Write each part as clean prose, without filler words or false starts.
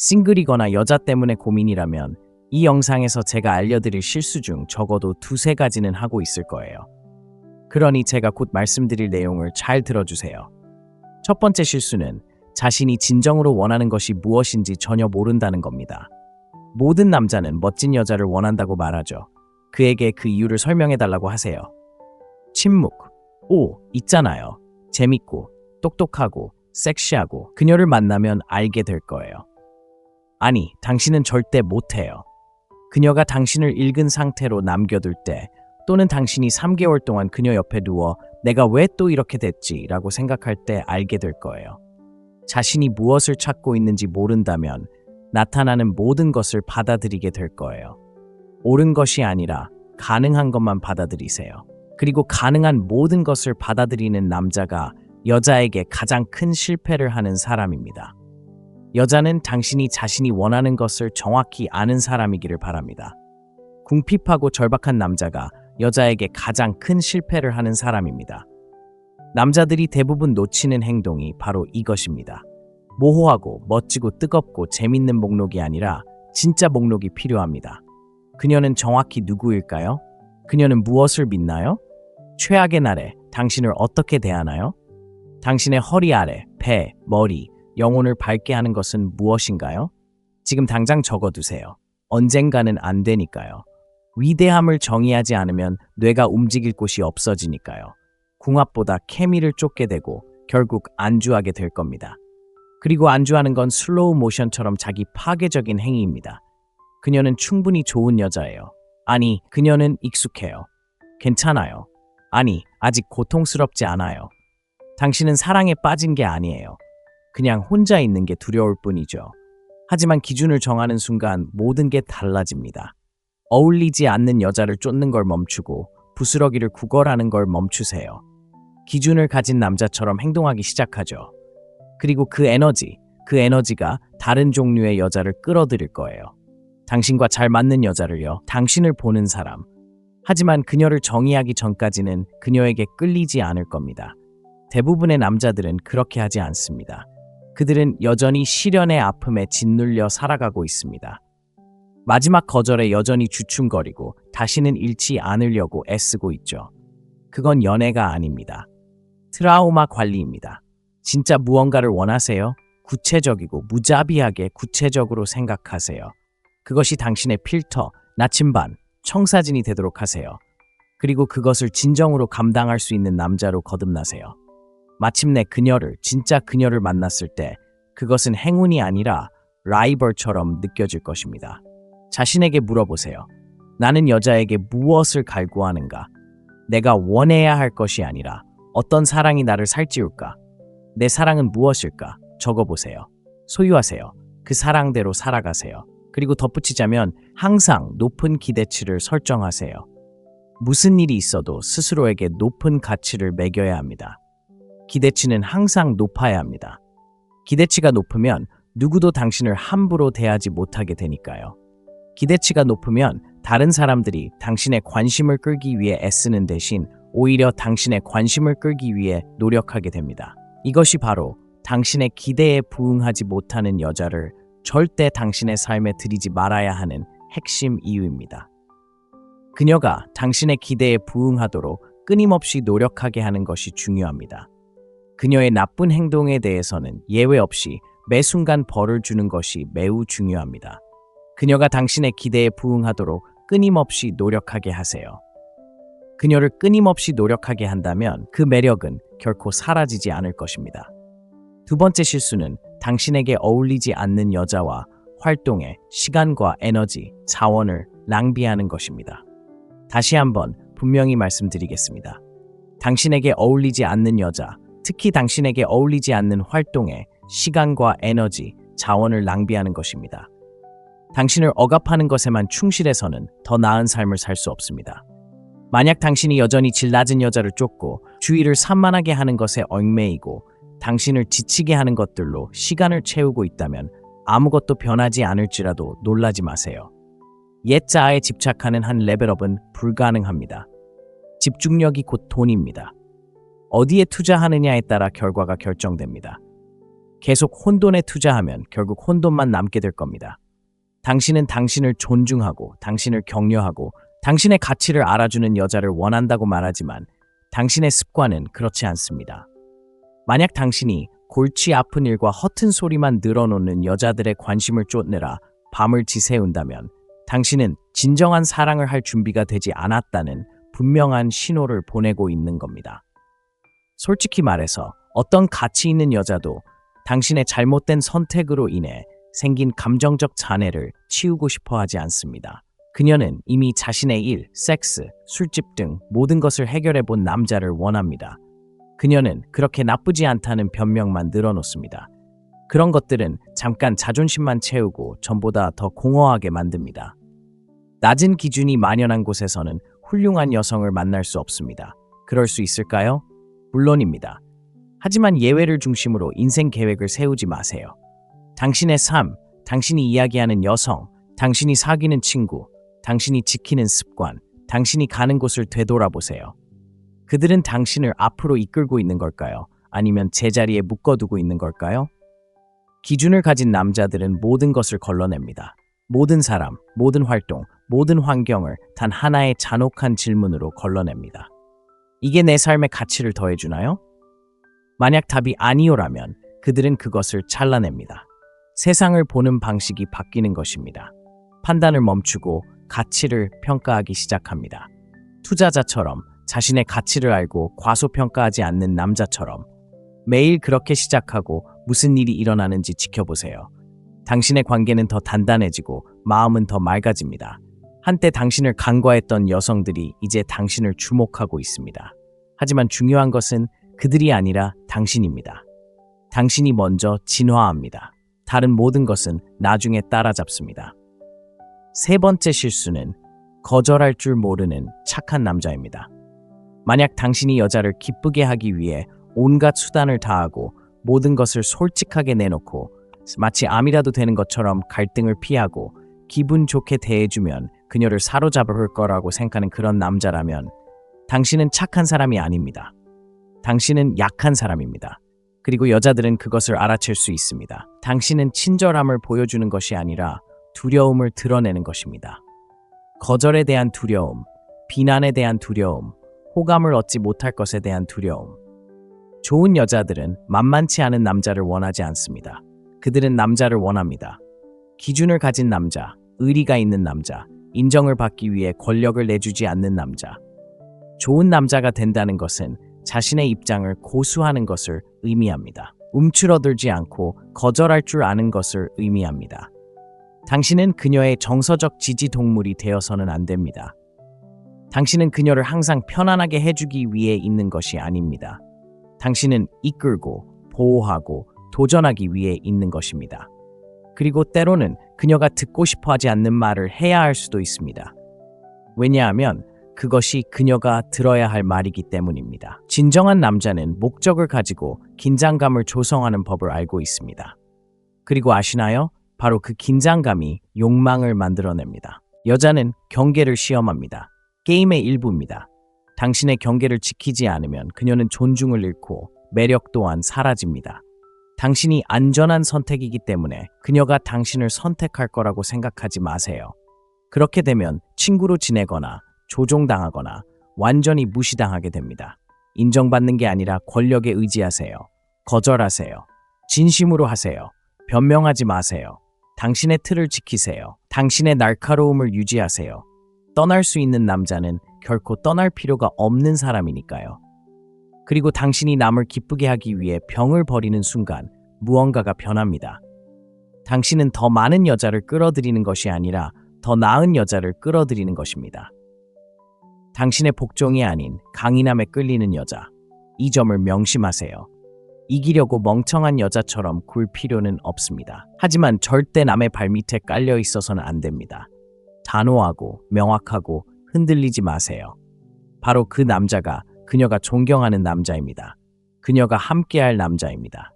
싱글이거나 여자 때문에 고민이라면 이 영상에서 제가 알려드릴 실수 중 적어도 두세 가지는 하고 있을 거예요. 그러니 제가 곧 말씀드릴 내용을 잘 들어주세요. 첫 번째 실수는 자신이 진정으로 원하는 것이 무엇인지 전혀 모른다는 겁니다. 모든 남자는 멋진 여자를 원한다고 말하죠. 그에게 그 이유를 설명해달라고 하세요. 침묵. 오, 있잖아요. 재밌고, 똑똑하고, 섹시하고, 그녀를 만나면 알게 될 거예요. 아니, 당신은 절대 못해요. 그녀가 당신을 읽은 상태로 남겨둘 때, 또는 당신이 3개월 동안 그녀 옆에 누워 내가 왜 또 이렇게 됐지? 라고 생각할 때 알게 될 거예요. 자신이 무엇을 찾고 있는지 모른다면 나타나는 모든 것을 받아들이게 될 거예요. 옳은 것이 아니라 가능한 것만 받아들이세요. 그리고 가능한 모든 것을 받아들이는 남자가 여자에게 가장 큰 실패를 하는 사람입니다. 여자는 당신이 자신이 원하는 것을 정확히 아는 사람이기를 바랍니다. 궁핍하고 절박한 남자가 여자에게 가장 큰 실패를 하는 사람입니다. 남자들이 대부분 놓치는 행동이 바로 이것입니다. 모호하고 멋지고 뜨겁고 재밌는 목록이 아니라 진짜 목록이 필요합니다. 그녀는 정확히 누구일까요? 그녀는 무엇을 믿나요? 최악의 날에 당신을 어떻게 대하나요? 당신의 허리 아래, 배, 머리, 영혼을 밝게 하는 것은 무엇인가요? 지금 당장 적어두세요. 언젠가는 안 되니까요. 위대함을 정의하지 않으면 뇌가 움직일 곳이 없어지니까요. 궁합보다 케미를 쫓게 되고 결국 안주하게 될 겁니다. 그리고 안주하는 건 슬로우 모션처럼 자기 파괴적인 행위입니다. 그녀는 충분히 좋은 여자예요. 아니, 그녀는 익숙해요. 괜찮아요. 아니, 아직 고통스럽지 않아요. 당신은 사랑에 빠진 게 아니에요. 그냥 혼자 있는 게 두려울 뿐이죠. 하지만 기준을 정하는 순간 모든 게 달라집니다. 어울리지 않는 여자를 쫓는 걸 멈추고 부스러기를 구걸하는 걸 멈추세요. 기준을 가진 남자처럼 행동하기 시작하죠. 그리고 그 에너지가 다른 종류의 여자를 끌어들일 거예요. 당신과 잘 맞는 여자를요. 당신을 보는 사람. 하지만 그녀를 정의하기 전까지는 그녀에게 끌리지 않을 겁니다. 대부분의 남자들은 그렇게 하지 않습니다. 그들은 여전히 시련의 아픔에 짓눌려 살아가고 있습니다. 마지막 거절에 여전히 주춤거리고 다시는 잃지 않으려고 애쓰고 있죠. 그건 연애가 아닙니다. 트라우마 관리입니다. 진짜 무언가를 원하세요? 구체적이고 무자비하게 구체적으로 생각하세요. 그것이 당신의 필터, 나침반, 청사진이 되도록 하세요. 그리고 그것을 진정으로 감당할 수 있는 남자로 거듭나세요. 마침내 진짜 그녀를 만났을 때 그것은 행운이 아니라 라이벌처럼 느껴질 것입니다. 자신에게 물어보세요. 나는 여자에게 무엇을 갈구하는가? 내가 원해야 할 것이 아니라 어떤 사랑이 나를 살찌울까? 내 사랑은 무엇일까? 적어보세요. 소유하세요. 그 사랑대로 살아가세요. 그리고 덧붙이자면 항상 높은 기대치를 설정하세요. 무슨 일이 있어도 스스로에게 높은 가치를 매겨야 합니다. 기대치는 항상 높아야 합니다. 기대치가 높으면 누구도 당신을 함부로 대하지 못하게 되니까요. 기대치가 높으면 다른 사람들이 당신의 관심을 끌기 위해 애쓰는 대신 오히려 당신의 관심을 끌기 위해 노력하게 됩니다. 이것이 바로 당신의 기대에 부응하지 못하는 여자를 절대 당신의 삶에 들이지 말아야 하는 핵심 이유입니다. 그녀가 당신의 기대에 부응하도록 끊임없이 노력하게 하는 것이 중요합니다. 그녀의 나쁜 행동에 대해서는 예외 없이 매 순간 벌을 주는 것이 매우 중요합니다. 그녀가 당신의 기대에 부응하도록 끊임없이 노력하게 하세요. 그녀를 끊임없이 노력하게 한다면 그 매력은 결코 사라지지 않을 것입니다. 두 번째 실수는 당신에게 어울리지 않는 여자와 활동에 시간과 에너지, 자원을 낭비하는 것입니다. 다시 한번 분명히 말씀드리겠습니다. 당신에게 어울리지 않는 여자, 특히 당신에게 어울리지 않는 활동에 시간과 에너지, 자원을 낭비하는 것입니다. 당신을 억압하는 것에만 충실해서는 더 나은 삶을 살 수 없습니다. 만약 당신이 여전히 질 낮은 여자를 쫓고 주의를 산만하게 하는 것에 얽매이고 당신을 지치게 하는 것들로 시간을 채우고 있다면 아무것도 변하지 않을지라도 놀라지 마세요. 옛 자아에 집착하는 한 레벨업은 불가능합니다. 집중력이 곧 돈입니다. 어디에 투자하느냐에 따라 결과가 결정됩니다. 계속 혼돈에 투자하면 결국 혼돈만 남게 될 겁니다. 당신은 당신을 존중하고 당신을 격려하고 당신의 가치를 알아주는 여자를 원한다고 말하지만 당신의 습관은 그렇지 않습니다. 만약 당신이 골치 아픈 일과 허튼 소리만 늘어놓는 여자들의 관심을 쫓느라 밤을 지새운다면 당신은 진정한 사랑을 할 준비가 되지 않았다는 분명한 신호를 보내고 있는 겁니다. 솔직히 말해서 어떤 가치 있는 여자도 당신의 잘못된 선택으로 인해 생긴 감정적 잔해를 치우고 싶어 하지 않습니다. 그녀는 이미 자신의 일, 섹스, 술집 등 모든 것을 해결해 본 남자를 원합니다. 그녀는 그렇게 나쁘지 않다는 변명만 늘어놓습니다. 그런 것들은 잠깐 자존심만 채우고 전보다 더 공허하게 만듭니다. 낮은 기준이 만연한 곳에서는 훌륭한 여성을 만날 수 없습니다. 그럴 수 있을까요? 물론입니다. 하지만 예외를 중심으로 인생 계획을 세우지 마세요. 당신의 삶, 당신이 이야기하는 여성, 당신이 사귀는 친구, 당신이 지키는 습관, 당신이 가는 곳을 되돌아보세요. 그들은 당신을 앞으로 이끌고 있는 걸까요? 아니면 제자리에 묶어두고 있는 걸까요? 기준을 가진 남자들은 모든 것을 걸러냅니다. 모든 사람, 모든 활동, 모든 환경을 단 하나의 잔혹한 질문으로 걸러냅니다. 이게 내 삶의 가치를 더해주나요? 만약 답이 아니오라면 그들은 그것을 잘라냅니다. 세상을 보는 방식이 바뀌는 것입니다. 판단을 멈추고 가치를 평가하기 시작합니다. 투자자처럼 자신의 가치를 알고 과소평가하지 않는 남자처럼 매일 그렇게 시작하고 무슨 일이 일어나는지 지켜보세요. 당신의 관계는 더 단단해지고 마음은 더 맑아집니다. 한때 당신을 간과했던 여성들이 이제 당신을 주목하고 있습니다. 하지만 중요한 것은 그들이 아니라 당신입니다. 당신이 먼저 진화합니다. 다른 모든 것은 나중에 따라잡습니다. 세 번째 실수는 거절할 줄 모르는 착한 남자입니다. 만약 당신이 여자를 기쁘게 하기 위해 온갖 수단을 다하고 모든 것을 솔직하게 내놓고 마치 암이라도 되는 것처럼 갈등을 피하고 기분 좋게 대해주면 그녀를 사로잡을 거라고 생각하는 그런 남자라면 당신은 착한 사람이 아닙니다. 당신은 약한 사람입니다. 그리고 여자들은 그것을 알아챌 수 있습니다. 당신은 친절함을 보여주는 것이 아니라 두려움을 드러내는 것입니다. 거절에 대한 두려움, 비난에 대한 두려움, 호감을 얻지 못할 것에 대한 두려움. 좋은 여자들은 만만치 않은 남자를 원하지 않습니다. 그들은 남자를 원합니다. 기준을 가진 남자, 의리가 있는 남자, 인정을 받기 위해 권력을 내주지 않는 남자. 좋은 남자가 된다는 것은 자신의 입장을 고수하는 것을 의미합니다. 움츠러들지 않고 거절할 줄 아는 것을 의미합니다. 당신은 그녀의 정서적 지지 동물이 되어서는 안 됩니다. 당신은 그녀를 항상 편안하게 해주기 위해 있는 것이 아닙니다. 당신은 이끌고 보호하고 도전하기 위해 있는 것입니다. 그리고 때로는 그녀가 듣고 싶어 하지 않는 말을 해야 할 수도 있습니다. 왜냐하면 그것이 그녀가 들어야 할 말이기 때문입니다. 진정한 남자는 목적을 가지고 긴장감을 조성하는 법을 알고 있습니다. 그리고 아시나요? 바로 그 긴장감이 욕망을 만들어냅니다. 여자는 경계를 시험합니다. 게임의 일부입니다. 당신의 경계를 지키지 않으면 그녀는 존중을 잃고 매력 또한 사라집니다. 당신이 안전한 선택이기 때문에 그녀가 당신을 선택할 거라고 생각하지 마세요. 그렇게 되면 친구로 지내거나 조종당하거나 완전히 무시당하게 됩니다. 인정받는 게 아니라 권력에 의지하세요. 거절하세요. 진심으로 하세요. 변명하지 마세요. 당신의 틀을 지키세요. 당신의 날카로움을 유지하세요. 떠날 수 있는 남자는 결코 떠날 필요가 없는 사람이니까요. 그리고 당신이 남을 기쁘게 하기 위해 병을 버리는 순간 무언가가 변합니다. 당신은 더 많은 여자를 끌어들이는 것이 아니라 더 나은 여자를 끌어들이는 것입니다. 당신의 복종이 아닌 강인함에 끌리는 여자. 이 점을 명심하세요. 이기려고 멍청한 여자처럼 굴 필요는 없습니다. 하지만 절대 남의 발밑에 깔려 있어서는 안 됩니다. 단호하고 명확하고 흔들리지 마세요. 바로 그 남자가 그녀가 존경하는 남자입니다. 그녀가 함께할 남자입니다.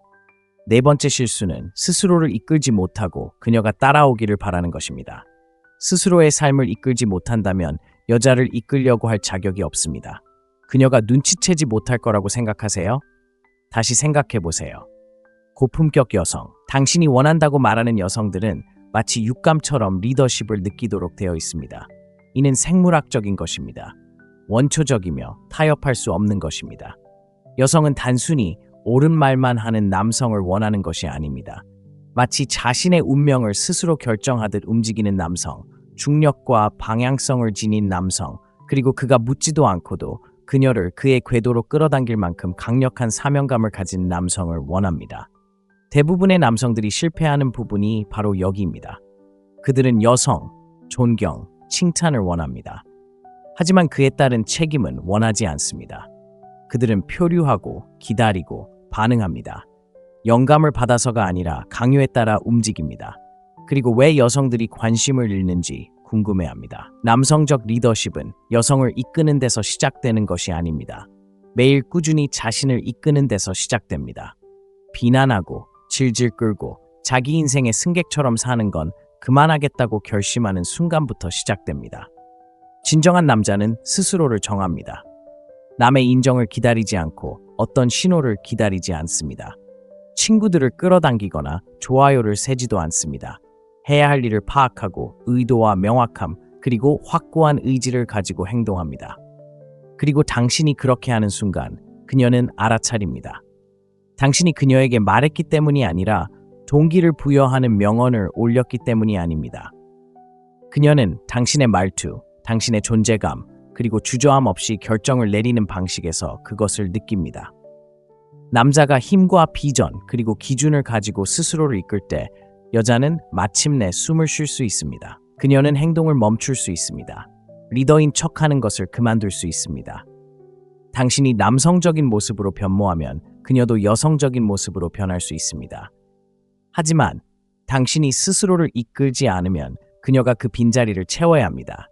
네 번째 실수는 스스로를 이끌지 못하고 그녀가 따라오기를 바라는 것입니다. 스스로의 삶을 이끌지 못한다면 여자를 이끌려고 할 자격이 없습니다. 그녀가 눈치채지 못할 거라고 생각하세요? 다시 생각해 보세요. 고품격 여성. 당신이 원한다고 말하는 여성들은 마치 육감처럼 리더십을 느끼도록 되어 있습니다. 이는 생물학적인 것입니다. 원초적이며 타협할 수 없는 것입니다. 여성은 단순히 옳은 말만 하는 남성을 원하는 것이 아닙니다. 마치 자신의 운명을 스스로 결정하듯 움직이는 남성, 중력과 방향성을 지닌 남성, 그리고 그가 묻지도 않고도 그녀를 그의 궤도로 끌어당길 만큼 강력한 사명감을 가진 남성을 원합니다. 대부분의 남성들이 실패하는 부분이 바로 여기입니다. 그들은 여성, 존경, 칭찬을 원합니다. 하지만 그에 따른 책임은 원하지 않습니다. 그들은 표류하고 기다리고 반응합니다. 영감을 받아서가 아니라 강요에 따라 움직입니다. 그리고 왜 여성들이 관심을 잃는지 궁금해합니다. 남성적 리더십은 여성을 이끄는 데서 시작되는 것이 아닙니다. 매일 꾸준히 자신을 이끄는 데서 시작됩니다. 비난하고 질질 끌고 자기 인생의 승객처럼 사는 건 그만하겠다고 결심하는 순간부터 시작됩니다. 진정한 남자는 스스로를 정합니다. 남의 인정을 기다리지 않고 어떤 신호를 기다리지 않습니다. 친구들을 끌어당기거나 좋아요를 세지도 않습니다. 해야 할 일을 파악하고 의도와 명확함 그리고 확고한 의지를 가지고 행동합니다. 그리고 당신이 그렇게 하는 순간 그녀는 알아차립니다. 당신이 그녀에게 말했기 때문이 아니라 동기를 부여하는 명언을 올렸기 때문이 아닙니다. 그녀는 당신의 말투, 당신의 존재감, 그리고 주저함 없이 결정을 내리는 방식에서 그것을 느낍니다. 남자가 힘과 비전, 그리고 기준을 가지고 스스로를 이끌 때 여자는 마침내 숨을 쉴 수 있습니다. 그녀는 행동을 멈출 수 있습니다. 리더인 척하는 것을 그만둘 수 있습니다. 당신이 남성적인 모습으로 변모하면 그녀도 여성적인 모습으로 변할 수 있습니다. 하지만 당신이 스스로를 이끌지 않으면 그녀가 그 빈자리를 채워야 합니다.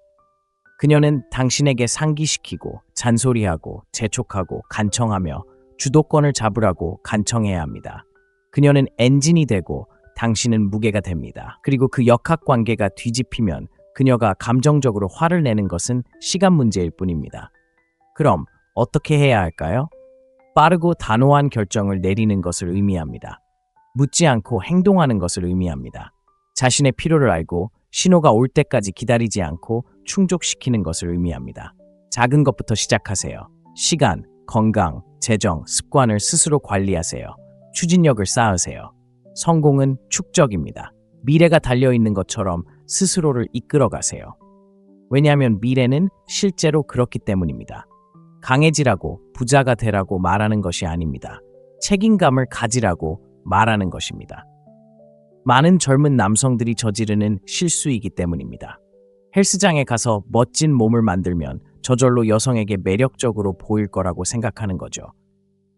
그녀는 당신에게 상기시키고 잔소리하고 재촉하고 간청하며 주도권을 잡으라고 간청해야 합니다. 그녀는 엔진이 되고 당신은 무게가 됩니다. 그리고 그 역학관계가 뒤집히면 그녀가 감정적으로 화를 내는 것은 시간 문제일 뿐입니다. 그럼 어떻게 해야 할까요? 빠르고 단호한 결정을 내리는 것을 의미합니다. 묻지 않고 행동하는 것을 의미합니다. 자신의 필요를 알고 신호가 올 때까지 기다리지 않고 충족시키는 것을 의미합니다. 작은 것부터 시작하세요. 시간, 건강, 재정, 습관을 스스로 관리하세요. 추진력을 쌓으세요. 성공은 축적입니다. 미래가 달려있는 것처럼 스스로를 이끌어 가세요. 왜냐하면 미래는 실제로 그렇기 때문입니다. 강해지라고 부자가 되라고 말하는 것이 아닙니다. 책임감을 가지라고 말하는 것입니다. 많은 젊은 남성들이 저지르는 실수이기 때문입니다. 헬스장에 가서 멋진 몸을 만들면 저절로 여성에게 매력적으로 보일 거라고 생각하는 거죠.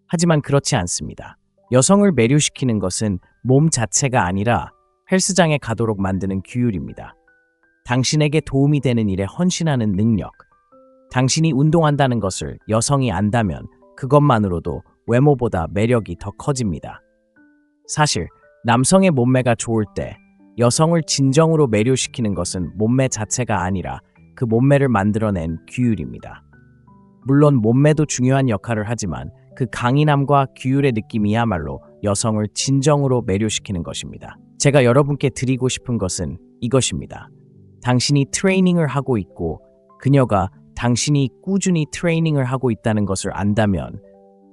하지만 그렇지 않습니다. 여성을 매료시키는 것은 몸 자체가 아니라 헬스장에 가도록 만드는 규율입니다. 당신에게 도움이 되는 일에 헌신하는 능력. 당신이 운동한다는 것을 여성이 안다면 그것만으로도 외모보다 매력이 더 커집니다. 사실 남성의 몸매가 좋을 때 여성을 진정으로 매료시키는 것은 몸매 자체가 아니라 그 몸매를 만들어낸 규율입니다. 물론 몸매도 중요한 역할을 하지만 그 강인함과 규율의 느낌이야말로 여성을 진정으로 매료시키는 것입니다. 제가 여러분께 드리고 싶은 것은 이것입니다. 당신이 트레이닝을 하고 있고 그녀가 당신이 꾸준히 트레이닝을 하고 있다는 것을 안다면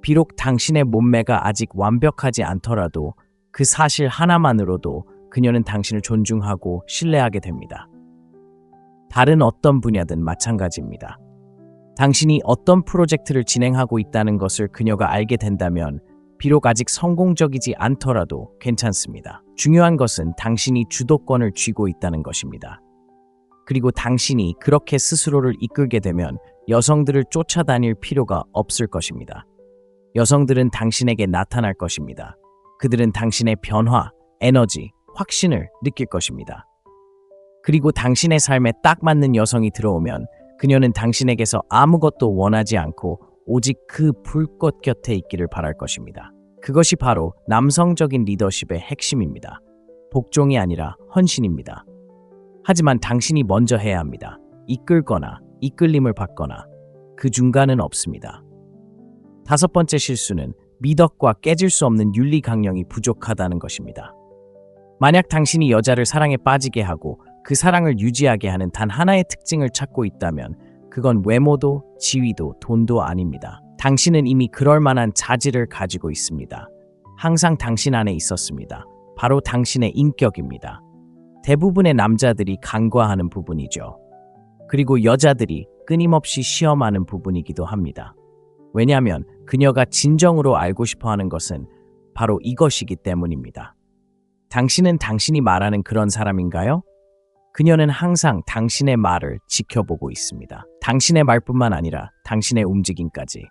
비록 당신의 몸매가 아직 완벽하지 않더라도 그 사실 하나만으로도 그녀는 당신을 존중하고 신뢰하게 됩니다. 다른 어떤 분야든 마찬가지입니다. 당신이 어떤 프로젝트를 진행하고 있다는 것을 그녀가 알게 된다면 비록 아직 성공적이지 않더라도 괜찮습니다. 중요한 것은 당신이 주도권을 쥐고 있다는 것입니다. 그리고 당신이 그렇게 스스로를 이끌게 되면 여성들을 쫓아다닐 필요가 없을 것입니다. 여성들은 당신에게 나타날 것입니다. 그들은 당신의 변화, 에너지, 확신을 느낄 것입니다. 그리고 당신의 삶에 딱 맞는 여성이 들어오면 그녀는 당신에게서 아무것도 원하지 않고 오직 그 불꽃 곁에 있기를 바랄 것입니다. 그것이 바로 남성적인 리더십의 핵심입니다. 복종이 아니라 헌신입니다. 하지만 당신이 먼저 해야 합니다. 이끌거나 이끌림을 받거나 그 중간은 없습니다. 다섯 번째 실수는 미덕과 깨질 수 없는 윤리 강령이 부족하다는 것입니다. 만약 당신이 여자를 사랑에 빠지게 하고 그 사랑을 유지하게 하는 단 하나의 특징을 찾고 있다면 그건 외모도 지위도 돈도 아닙니다. 당신은 이미 그럴 만한 자질을 가지고 있습니다. 항상 당신 안에 있었습니다. 바로 당신의 인격입니다. 대부분의 남자들이 간과하는 부분이죠. 그리고 여자들이 끊임없이 시험하는 부분이기도 합니다. 왜냐하면 그녀가 진정으로 알고 싶어 하는 것은 바로 이것이기 때문입니다. 당신은 당신이 말하는 그런 사람인가요? 그녀는 항상 당신의 말을 지켜보고 있습니다. 당신의 말뿐만 아니라 당신의 움직임까지.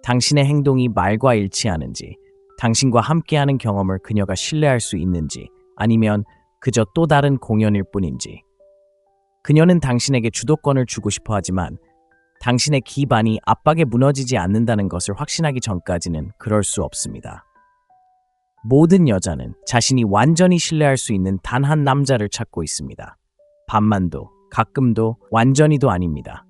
당신의 행동이 말과 일치하는지, 당신과 함께하는 경험을 그녀가 신뢰할 수 있는지, 아니면 그저 또 다른 공연일 뿐인지. 그녀는 당신에게 주도권을 주고 싶어 하지만 당신의 기반이 압박에 무너지지 않는다는 것을 확신하기 전까지는 그럴 수 없습니다. 모든 여자는 자신이 완전히 신뢰할 수 있는 단 한 남자를 찾고 있습니다. 반만도, 가끔도, 완전히도 아닙니다.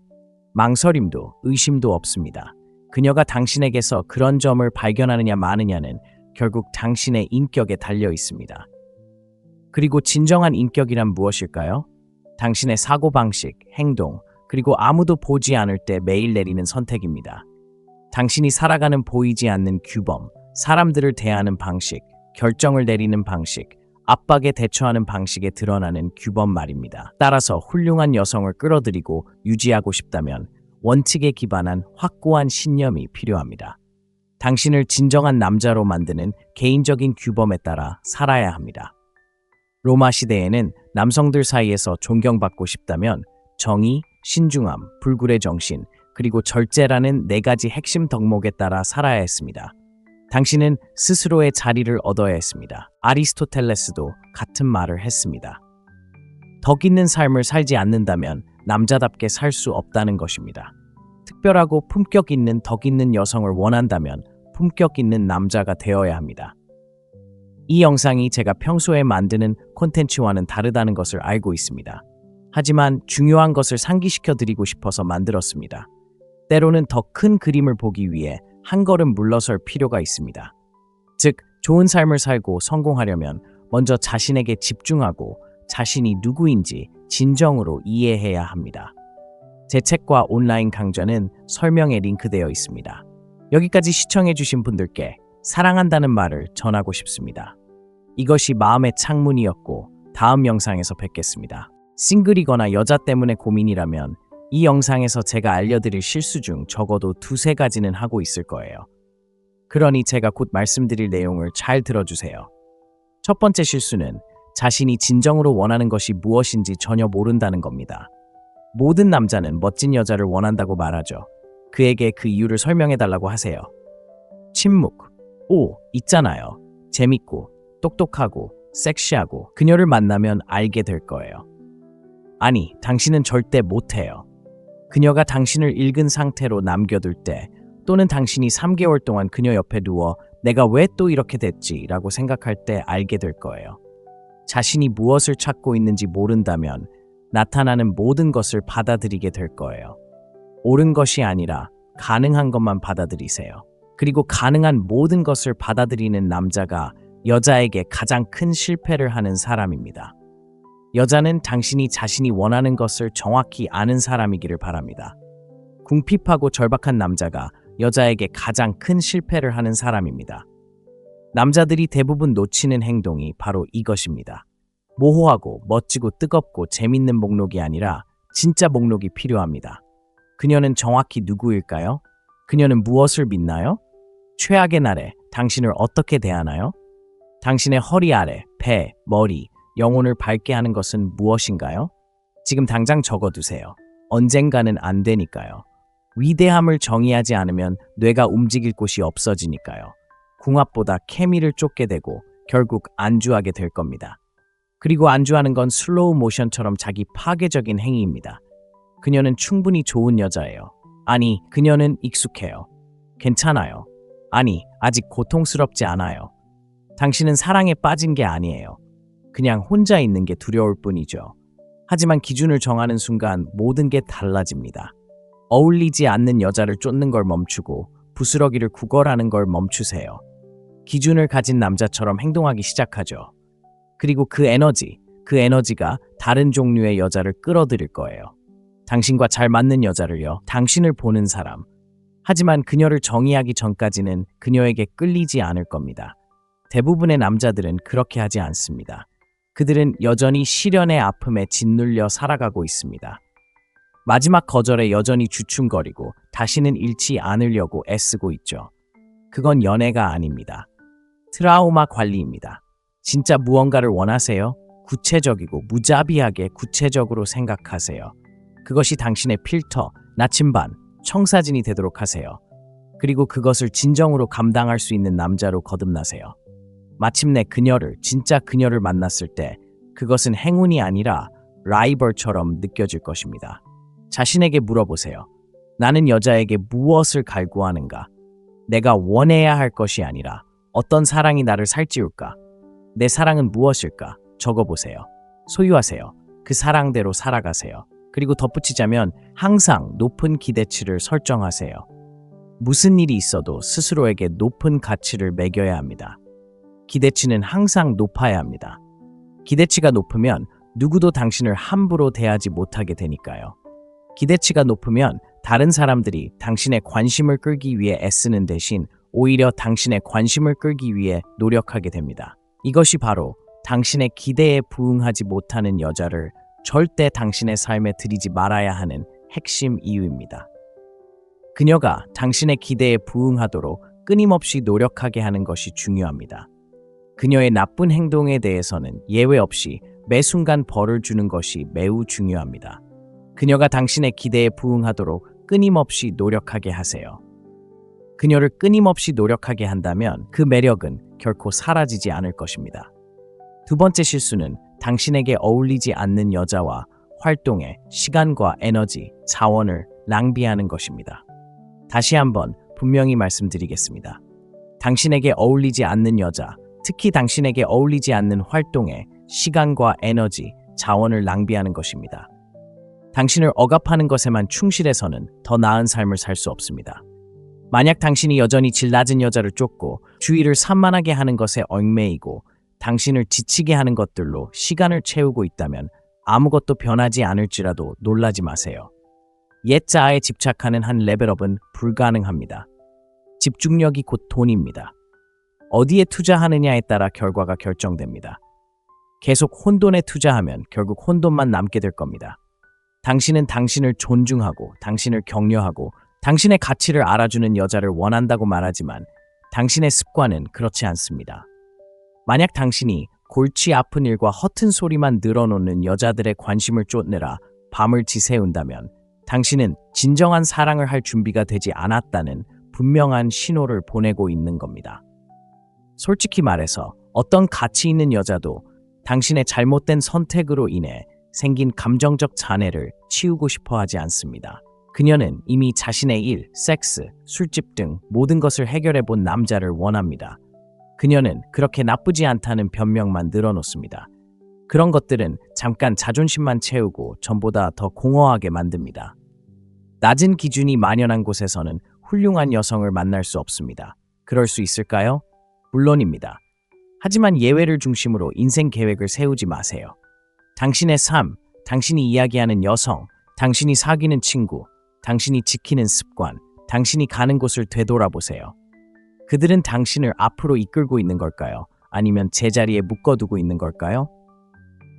망설임도, 의심도 없습니다. 그녀가 당신에게서 그런 점을 발견하느냐 마느냐는 결국 당신의 인격에 달려 있습니다. 그리고 진정한 인격이란 무엇일까요? 당신의 사고방식, 행동, 그리고 아무도 보지 않을 때 매일 내리는 선택입니다. 당신이 살아가는 보이지 않는 규범, 사람들을 대하는 방식, 결정을 내리는 방식, 압박에 대처하는 방식에 드러나는 규범 말입니다. 따라서 훌륭한 여성을 끌어들이고 유지하고 싶다면 원칙에 기반한 확고한 신념이 필요합니다. 당신을 진정한 남자로 만드는 개인적인 규범에 따라 살아야 합니다. 로마 시대에는 남성들 사이에서 존경받고 싶다면 정의, 신중함, 불굴의 정신, 그리고 절제라는 4가지 핵심 덕목에 따라 살아야 했습니다. 당신은 스스로의 자리를 얻어야 했습니다. 아리스토텔레스도 같은 말을 했습니다. 덕 있는 삶을 살지 않는다면 남자답게 살 수 없다는 것입니다. 특별하고 품격 있는 덕 있는 여성을 원한다면 품격 있는 남자가 되어야 합니다. 이 영상이 제가 평소에 만드는 콘텐츠와는 다르다는 것을 알고 있습니다. 하지만 중요한 것을 상기시켜 드리고 싶어서 만들었습니다. 때로는 더 큰 그림을 보기 위해 한 걸음 물러설 필요가 있습니다. 즉, 좋은 삶을 살고 성공하려면 먼저 자신에게 집중하고 자신이 누구인지 진정으로 이해해야 합니다. 제 책과 온라인 강좌는 설명에 링크되어 있습니다. 여기까지 시청해주신 분들께 사랑한다는 말을 전하고 싶습니다. 이것이 마음의 창문이었고 다음 영상에서 뵙겠습니다. 싱글이거나 여자 때문에 고민이라면 이 영상에서 제가 알려드릴 실수 중 적어도 2-3가지는 하고 있을 거예요. 그러니 제가 곧 말씀드릴 내용을 잘 들어주세요. 첫 번째 실수는 자신이 진정으로 원하는 것이 무엇인지 전혀 모른다는 겁니다. 모든 남자는 멋진 여자를 원한다고 말하죠. 그에게 그 이유를 설명해달라고 하세요. 침묵. 오, 있잖아요. 재밌고, 똑똑하고, 섹시하고 그녀를 만나면 알게 될 거예요. 아니, 당신은 절대 못해요. 그녀가 당신을 읽은 상태로 남겨둘 때 또는 당신이 3개월 동안 그녀 옆에 누워 내가 왜 또 이렇게 됐지? 라고 생각할 때 알게 될 거예요. 자신이 무엇을 찾고 있는지 모른다면 나타나는 모든 것을 받아들이게 될 거예요. 옳은 것이 아니라 가능한 것만 받아들이세요. 그리고 가능한 모든 것을 받아들이는 남자가 여자에게 가장 큰 실패를 하는 사람입니다. 여자는 당신이 자신이 원하는 것을 정확히 아는 사람이기를 바랍니다. 궁핍하고 절박한 남자가 여자에게 가장 큰 실패를 하는 사람입니다. 남자들이 대부분 놓치는 행동이 바로 이것입니다. 모호하고 멋지고 뜨겁고 재밌는 목록이 아니라 진짜 목록이 필요합니다. 그녀는 정확히 누구일까요? 그녀는 무엇을 믿나요? 최악의 날에 당신을 어떻게 대하나요? 당신의 허리 아래, 배, 머리, 영혼을 밝게 하는 것은 무엇인가요? 지금 당장 적어두세요. 언젠가는 안 되니까요. 위대함을 정의하지 않으면 뇌가 움직일 곳이 없어지니까요. 궁합보다 케미를 쫓게 되고 결국 안주하게 될 겁니다. 그리고 안주하는 건 슬로우 모션처럼 자기 파괴적인 행위입니다. 그녀는 충분히 좋은 여자예요. 아니, 그녀는 익숙해요. 괜찮아요. 아니, 아직 고통스럽지 않아요. 당신은 사랑에 빠진 게 아니에요. 그냥 혼자 있는 게 두려울 뿐이죠. 하지만 기준을 정하는 순간 모든 게 달라집니다. 어울리지 않는 여자를 쫓는 걸 멈추고 부스러기를 구걸하는 걸 멈추세요. 기준을 가진 남자처럼 행동하기 시작하죠. 그리고 그 에너지가 다른 종류의 여자를 끌어들일 거예요. 당신과 잘 맞는 여자를요. 당신을 보는 사람. 하지만 그녀를 정의하기 전까지는 그녀에게 끌리지 않을 겁니다. 대부분의 남자들은 그렇게 하지 않습니다. 그들은 여전히 시련의 아픔에 짓눌려 살아가고 있습니다. 마지막 거절에 여전히 주춤거리고 다시는 잃지 않으려고 애쓰고 있죠. 그건 연애가 아닙니다. 트라우마 관리입니다. 진짜 무언가를 원하세요? 구체적이고 무자비하게 구체적으로 생각하세요. 그것이 당신의 필터, 나침반, 청사진이 되도록 하세요. 그리고 그것을 진정으로 감당할 수 있는 남자로 거듭나세요. 마침내 진짜 그녀를 만났을 때 그것은 행운이 아니라 라이벌처럼 느껴질 것입니다. 자신에게 물어보세요. 나는 여자에게 무엇을 갈구하는가? 내가 원해야 할 것이 아니라 어떤 사랑이 나를 살찌울까? 내 사랑은 무엇일까? 적어보세요. 소유하세요. 그 사랑대로 살아가세요. 그리고 덧붙이자면 항상 높은 기대치를 설정하세요. 무슨 일이 있어도 스스로에게 높은 가치를 매겨야 합니다. 기대치는 항상 높아야 합니다. 기대치가 높으면 누구도 당신을 함부로 대하지 못하게 되니까요. 기대치가 높으면 다른 사람들이 당신의 관심을 끌기 위해 애쓰는 대신 오히려 당신의 관심을 끌기 위해 노력하게 됩니다. 이것이 바로 당신의 기대에 부응하지 못하는 여자를 절대 당신의 삶에 들이지 말아야 하는 핵심 이유입니다. 그녀가 당신의 기대에 부응하도록 끊임없이 노력하게 하는 것이 중요합니다. 그녀의 나쁜 행동에 대해서는 예외 없이 매 순간 벌을 주는 것이 매우 중요합니다. 그녀가 당신의 기대에 부응하도록 끊임없이 노력하게 하세요. 그녀를 끊임없이 노력하게 한다면 그 매력은 결코 사라지지 않을 것입니다. 두 번째 실수는 당신에게 어울리지 않는 여자와 활동에 시간과 에너지, 자원을 낭비하는 것입니다. 다시 한번 분명히 말씀드리겠습니다. 당신에게 어울리지 않는 여자, 특히 당신에게 어울리지 않는 활동에 시간과 에너지, 자원을 낭비하는 것입니다. 당신을 억압하는 것에만 충실해서는 더 나은 삶을 살 수 없습니다. 만약 당신이 여전히 질 낮은 여자를 쫓고 주의를 산만하게 하는 것에 얽매이고 당신을 지치게 하는 것들로 시간을 채우고 있다면 아무것도 변하지 않을지라도 놀라지 마세요. 옛 자아에 집착하는 한 레벨업은 불가능합니다. 집중력이 곧 돈입니다. 어디에 투자하느냐에 따라 결과가 결정됩니다. 계속 혼돈에 투자하면 결국 혼돈만 남게 될 겁니다. 당신은 당신을 존중하고 당신을 격려하고 당신의 가치를 알아주는 여자를 원한다고 말하지만 당신의 습관은 그렇지 않습니다. 만약 당신이 골치 아픈 일과 허튼 소리만 늘어놓는 여자들의 관심을 쫓느라 밤을 지새운다면 당신은 진정한 사랑을 할 준비가 되지 않았다는 분명한 신호를 보내고 있는 겁니다. 솔직히 말해서 어떤 가치 있는 여자도 당신의 잘못된 선택으로 인해 생긴 감정적 잔해를 치우고 싶어 하지 않습니다. 그녀는 이미 자신의 일, 섹스, 술집 등 모든 것을 해결해 본 남자를 원합니다. 그녀는 그렇게 나쁘지 않다는 변명만 늘어놓습니다. 그런 것들은 잠깐 자존심만 채우고 전보다 더 공허하게 만듭니다. 낮은 기준이 만연한 곳에서는 훌륭한 여성을 만날 수 없습니다. 그럴 수 있을까요? 물론입니다. 하지만 예외를 중심으로 인생 계획을 세우지 마세요. 당신의 삶, 당신이 이야기하는 여성, 당신이 사귀는 친구, 당신이 지키는 습관, 당신이 가는 곳을 되돌아보세요. 그들은 당신을 앞으로 이끌고 있는 걸까요? 아니면 제자리에 묶어두고 있는 걸까요?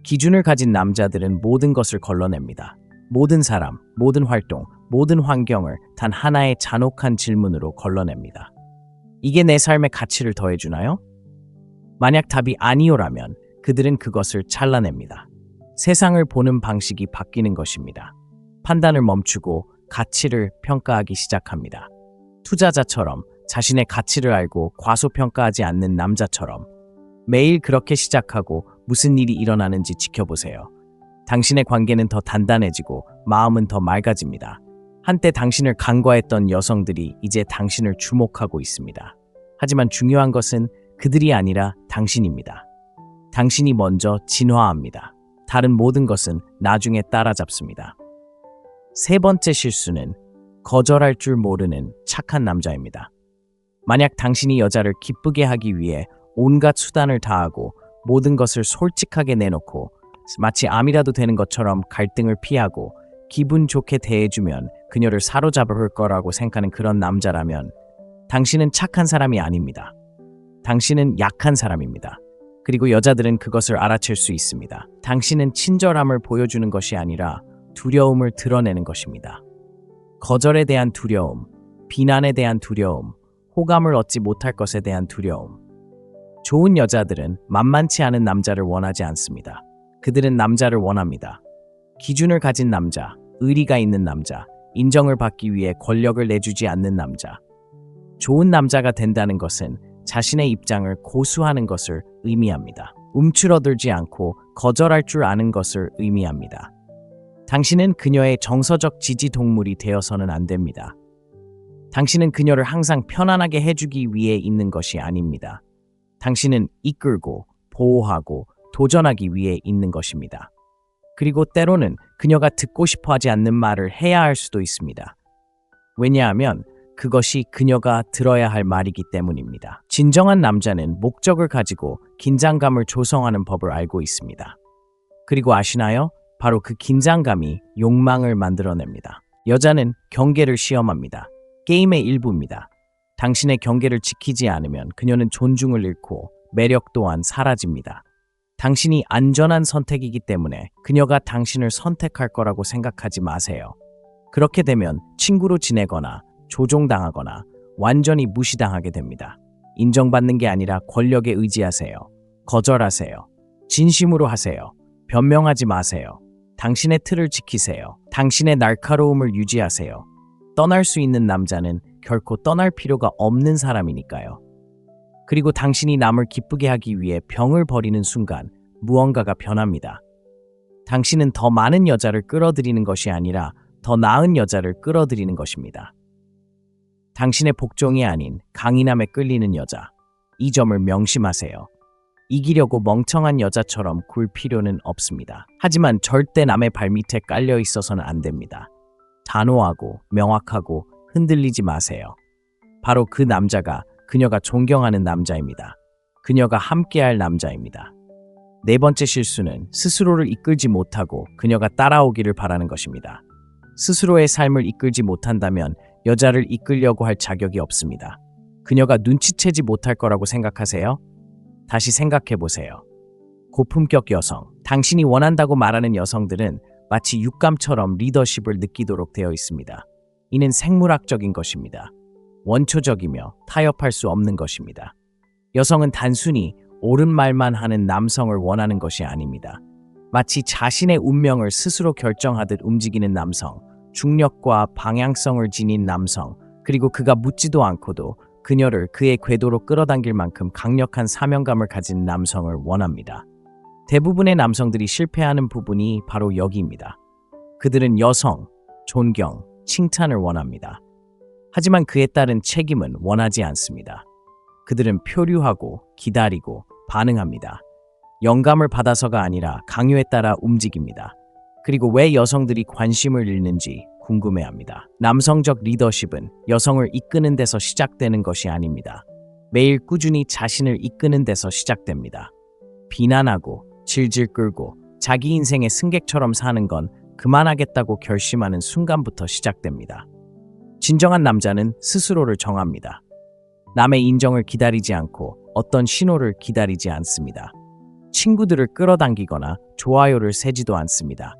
기준을 가진 남자들은 모든 것을 걸러냅니다. 모든 사람, 모든 활동, 모든 환경을 단 하나의 잔혹한 질문으로 걸러냅니다. 이게 내 삶의 가치를 더해주나요? 만약 답이 아니오라면 그들은 그것을 잘라냅니다. 세상을 보는 방식이 바뀌는 것입니다. 판단을 멈추고 가치를 평가하기 시작합니다. 투자자처럼 자신의 가치를 알고 과소평가하지 않는 남자처럼 매일 그렇게 시작하고 무슨 일이 일어나는지 지켜보세요. 당신의 관계는 더 단단해지고 마음은 더 맑아집니다. 한때 당신을 간과했던 여성들이 이제 당신을 주목하고 있습니다. 하지만 중요한 것은 그들이 아니라 당신입니다. 당신이 먼저 진화합니다. 다른 모든 것은 나중에 따라잡습니다. 세 번째 실수는 거절할 줄 모르는 착한 남자입니다. 만약 당신이 여자를 기쁘게 하기 위해 온갖 수단을 다하고 모든 것을 솔직하게 내놓고 마치 암이라도 되는 것처럼 갈등을 피하고 기분 좋게 대해주면 그녀를 사로잡을 거라고 생각하는 그런 남자라면 당신은 착한 사람이 아닙니다. 당신은 약한 사람입니다. 그리고 여자들은 그것을 알아챌 수 있습니다. 당신은 친절함을 보여주는 것이 아니라 두려움을 드러내는 것입니다. 거절에 대한 두려움, 비난에 대한 두려움, 호감을 얻지 못할 것에 대한 두려움. 좋은 여자들은 만만치 않은 남자를 원하지 않습니다. 그들은 남자를 원합니다. 기준을 가진 남자, 의리가 있는 남자, 인정을 받기 위해 권력을 내주지 않는 남자. 좋은 남자가 된다는 것은 자신의 입장을 고수하는 것을 의미합니다. 움츠러들지 않고 거절할 줄 아는 것을 의미합니다. 당신은 그녀의 정서적 지지 동물이 되어서는 안 됩니다. 당신은 그녀를 항상 편안하게 해주기 위해 있는 것이 아닙니다. 당신은 이끌고 보호하고 도전하기 위해 있는 것입니다. 그리고 때로는 그녀가 듣고 싶어 하지 않는 말을 해야 할 수도 있습니다. 왜냐하면 그것이 그녀가 들어야 할 말이기 때문입니다. 진정한 남자는 목적을 가지고 긴장감을 조성하는 법을 알고 있습니다. 그리고 아시나요? 바로 그 긴장감이 욕망을 만들어냅니다. 여자는 경계를 시험합니다. 게임의 일부입니다. 당신의 경계를 지키지 않으면 그녀는 존중을 잃고 매력 또한 사라집니다. 당신이 안전한 선택이기 때문에 그녀가 당신을 선택할 거라고 생각하지 마세요. 그렇게 되면 친구로 지내거나 조종당하거나 완전히 무시당하게 됩니다. 인정받는 게 아니라 권력에 의지하세요. 거절하세요. 진심으로 하세요. 변명하지 마세요. 당신의 틀을 지키세요. 당신의 날카로움을 유지하세요. 떠날 수 있는 남자는 결코 떠날 필요가 없는 사람이니까요. 그리고 당신이 남을 기쁘게 하기 위해 병을 버리는 순간 무언가가 변합니다. 당신은 더 많은 여자를 끌어들이는 것이 아니라 더 나은 여자를 끌어들이는 것입니다. 당신의 복종이 아닌 강인함에 끌리는 여자. 이 점을 명심하세요. 이기려고 멍청한 여자처럼 굴 필요는 없습니다. 하지만 절대 남의 발밑에 깔려 있어서는 안 됩니다. 단호하고 명확하고 흔들리지 마세요. 바로 그 남자가 그녀가 존경하는 남자입니다. 그녀가 함께할 남자입니다. 네 번째 실수는 스스로를 이끌지 못하고 그녀가 따라오기를 바라는 것입니다. 스스로의 삶을 이끌지 못한다면 여자를 이끌려고 할 자격이 없습니다. 그녀가 눈치채지 못할 거라고 생각하세요? 다시 생각해 보세요. 고품격 여성, 당신이 원한다고 말하는 여성들은 마치 육감처럼 리더십을 느끼도록 되어 있습니다. 이는 생물학적인 것입니다. 원초적이며 타협할 수 없는 것입니다. 여성은 단순히 옳은 말만 하는 남성을 원하는 것이 아닙니다. 마치 자신의 운명을 스스로 결정하듯 움직이는 남성, 중력과 방향성을 지닌 남성, 그리고 그가 묻지도 않고도 그녀를 그의 궤도로 끌어당길 만큼 강력한 사명감을 가진 남성을 원합니다. 대부분의 남성들이 실패하는 부분이 바로 여기입니다. 그들은 여성, 존경, 칭찬을 원합니다. 하지만 그에 따른 책임은 원하지 않습니다. 그들은 표류하고 기다리고 반응합니다. 영감을 받아서가 아니라 강요에 따라 움직입니다. 그리고 왜 여성들이 관심을 잃는지 궁금해합니다. 남성적 리더십은 여성을 이끄는 데서 시작되는 것이 아닙니다. 매일 꾸준히 자신을 이끄는 데서 시작됩니다. 비난하고 질질 끌고 자기 인생의 승객처럼 사는 건 그만하겠다고 결심하는 순간부터 시작됩니다. 진정한 남자는 스스로를 정합니다. 남의 인정을 기다리지 않고 어떤 신호를 기다리지 않습니다. 친구들을 끌어당기거나 좋아요를 세지도 않습니다.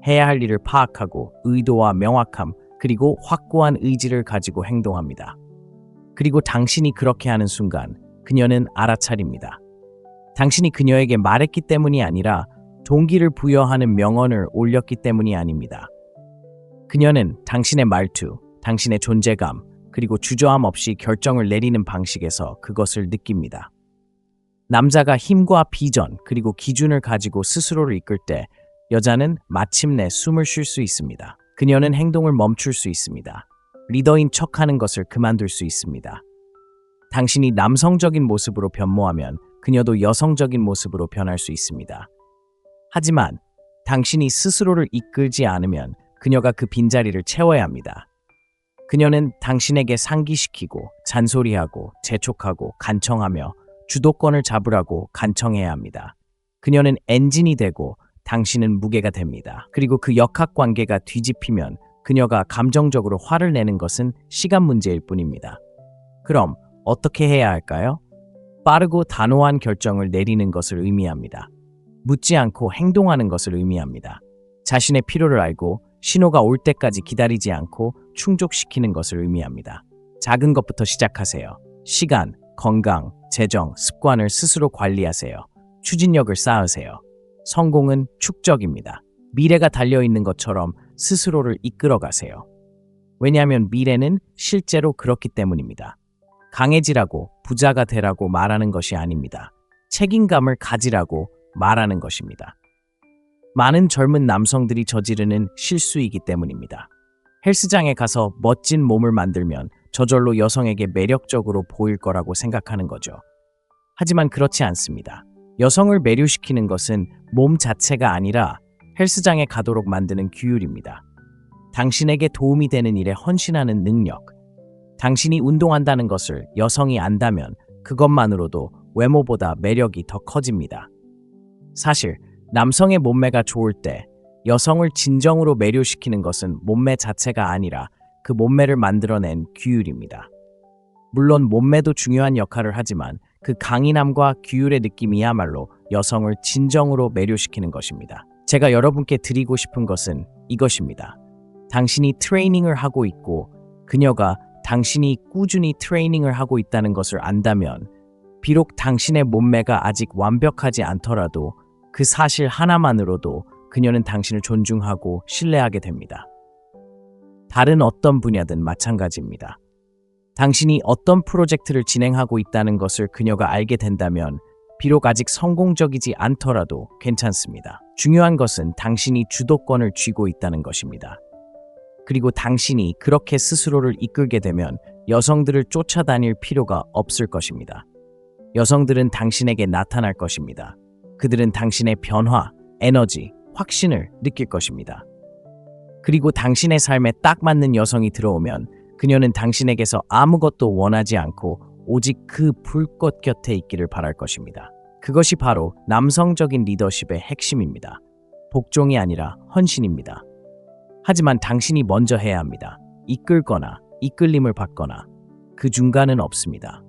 해야 할 일을 파악하고 의도와 명확함 그리고 확고한 의지를 가지고 행동합니다. 그리고 당신이 그렇게 하는 순간 그녀는 알아차립니다. 당신이 그녀에게 말했기 때문이 아니라 동기를 부여하는 명언을 올렸기 때문이 아닙니다. 그녀는 당신의 말투, 당신의 존재감, 그리고 주저함 없이 결정을 내리는 방식에서 그것을 느낍니다. 남자가 힘과 비전, 그리고 기준을 가지고 스스로를 이끌 때 여자는 마침내 숨을 쉴 수 있습니다. 그녀는 행동을 멈출 수 있습니다. 리더인 척하는 것을 그만둘 수 있습니다. 당신이 남성적인 모습으로 변모하면 그녀도 여성적인 모습으로 변할 수 있습니다. 하지만 당신이 스스로를 이끌지 않으면 그녀가 그 빈자리를 채워야 합니다. 그녀는 당신에게 상기시키고 잔소리하고 재촉하고 간청하며 주도권을 잡으라고 간청해야 합니다. 그녀는 엔진이 되고 당신은 무게가 됩니다. 그리고 그 역학관계가 뒤집히면 그녀가 감정적으로 화를 내는 것은 시간 문제일 뿐입니다. 그럼 어떻게 해야 할까요? 빠르고 단호한 결정을 내리는 것을 의미합니다. 묻지 않고 행동하는 것을 의미합니다. 자신의 필요를 알고 신호가 올 때까지 기다리지 않고 충족시키는 것을 의미합니다. 작은 것부터 시작하세요. 시간, 건강, 재정, 습관을 스스로 관리하세요. 추진력을 쌓으세요. 성공은 축적입니다. 미래가 달려있는 것처럼 스스로를 이끌어 가세요. 왜냐하면 미래는 실제로 그렇기 때문입니다. 강해지라고 부자가 되라고 말하는 것이 아닙니다. 책임감을 가지라고 말하는 것입니다. 많은 젊은 남성들이 저지르는 실수이기 때문입니다. 헬스장에 가서 멋진 몸을 만들면 저절로 여성에게 매력적으로 보일 거라고 생각하는 거죠. 하지만 그렇지 않습니다. 여성을 매료시키는 것은 몸 자체가 아니라 헬스장에 가도록 만드는 규율입니다. 당신에게 도움이 되는 일에 헌신하는 능력, 당신이 운동한다는 것을 여성이 안다면 그것만으로도 외모보다 매력이 더 커집니다. 사실 남성의 몸매가 좋을 때 여성을 진정으로 매료시키는 것은 몸매 자체가 아니라 그 몸매를 만들어낸 규율입니다. 물론 몸매도 중요한 역할을 하지만 그 강인함과 규율의 느낌이야말로 여성을 진정으로 매료시키는 것입니다. 제가 여러분께 드리고 싶은 것은 이것입니다. 당신이 트레이닝을 하고 있고 그녀가 당신이 꾸준히 트레이닝을 하고 있다는 것을 안다면 비록 당신의 몸매가 아직 완벽하지 않더라도 그 사실 하나만으로도 그녀는 당신을 존중하고 신뢰하게 됩니다. 다른 어떤 분야든 마찬가지입니다. 당신이 어떤 프로젝트를 진행하고 있다는 것을 그녀가 알게 된다면 비록 아직 성공적이지 않더라도 괜찮습니다. 중요한 것은 당신이 주도권을 쥐고 있다는 것입니다. 그리고 당신이 그렇게 스스로를 이끌게 되면 여성들을 쫓아다닐 필요가 없을 것입니다. 여성들은 당신에게 나타날 것입니다. 그들은 당신의 변화, 에너지, 확신을 느낄 것입니다. 그리고 당신의 삶에 딱 맞는 여성이 들어오면 그녀는 당신에게서 아무것도 원하지 않고 오직 그 불꽃 곁에 있기를 바랄 것입니다. 그것이 바로 남성적인 리더십의 핵심입니다. 복종이 아니라 헌신입니다. 하지만 당신이 먼저 해야 합니다. 이끌거나 이끌림을 받거나 그 중간은 없습니다.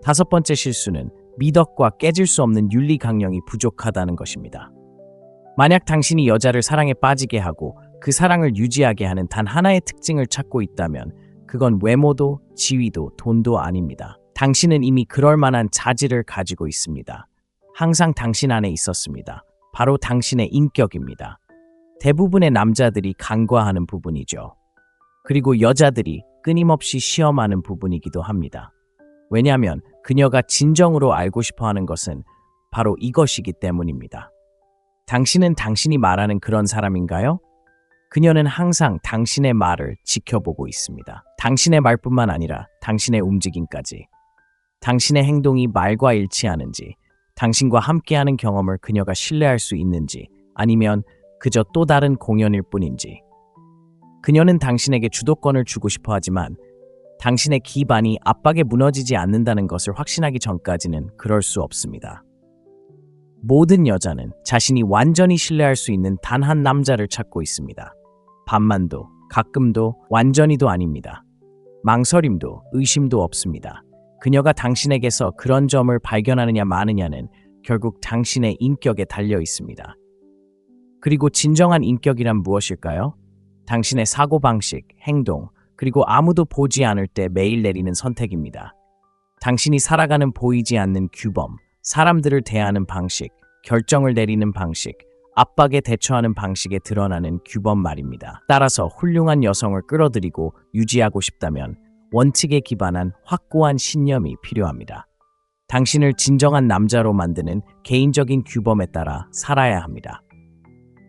다섯 번째 실수는 미덕과 깨질 수 없는 윤리 강령이 부족하다는 것입니다. 만약 당신이 여자를 사랑에 빠지게 하고 그 사랑을 유지하게 하는 단 하나의 특징을 찾고 있다면 그건 외모도 지위도 돈도 아닙니다. 당신은 이미 그럴 만한 자질을 가지고 있습니다. 항상 당신 안에 있었습니다. 바로 당신의 인격입니다. 대부분의 남자들이 간과하는 부분이죠. 그리고 여자들이 끊임없이 시험하는 부분이기도 합니다. 왜냐하면 그녀가 진정으로 알고 싶어 하는 것은 바로 이것이기 때문입니다. 당신은 당신이 말하는 그런 사람인가요? 그녀는 항상 당신의 말을 지켜보고 있습니다. 당신의 말뿐만 아니라 당신의 움직임까지. 당신의 행동이 말과 일치하는지, 당신과 함께하는 경험을 그녀가 신뢰할 수 있는지, 아니면 그저 또 다른 공연일 뿐인지. 그녀는 당신에게 주도권을 주고 싶어 하지만 당신의 기반이 압박에 무너지지 않는다는 것을 확신하기 전까지는 그럴 수 없습니다. 모든 여자는 자신이 완전히 신뢰할 수 있는 단 한 남자를 찾고 있습니다. 반만도, 가끔도, 완전히도 아닙니다. 망설임도, 의심도 없습니다. 그녀가 당신에게서 그런 점을 발견하느냐 마느냐는 결국 당신의 인격에 달려 있습니다. 그리고 진정한 인격이란 무엇일까요? 당신의 사고방식, 행동, 그리고 아무도 보지 않을 때 매일 내리는 선택입니다. 당신이 살아가는 보이지 않는 규범, 사람들을 대하는 방식, 결정을 내리는 방식, 압박에 대처하는 방식에 드러나는 규범 말입니다. 따라서 훌륭한 여성을 끌어들이고 유지하고 싶다면 원칙에 기반한 확고한 신념이 필요합니다. 당신을 진정한 남자로 만드는 개인적인 규범에 따라 살아야 합니다.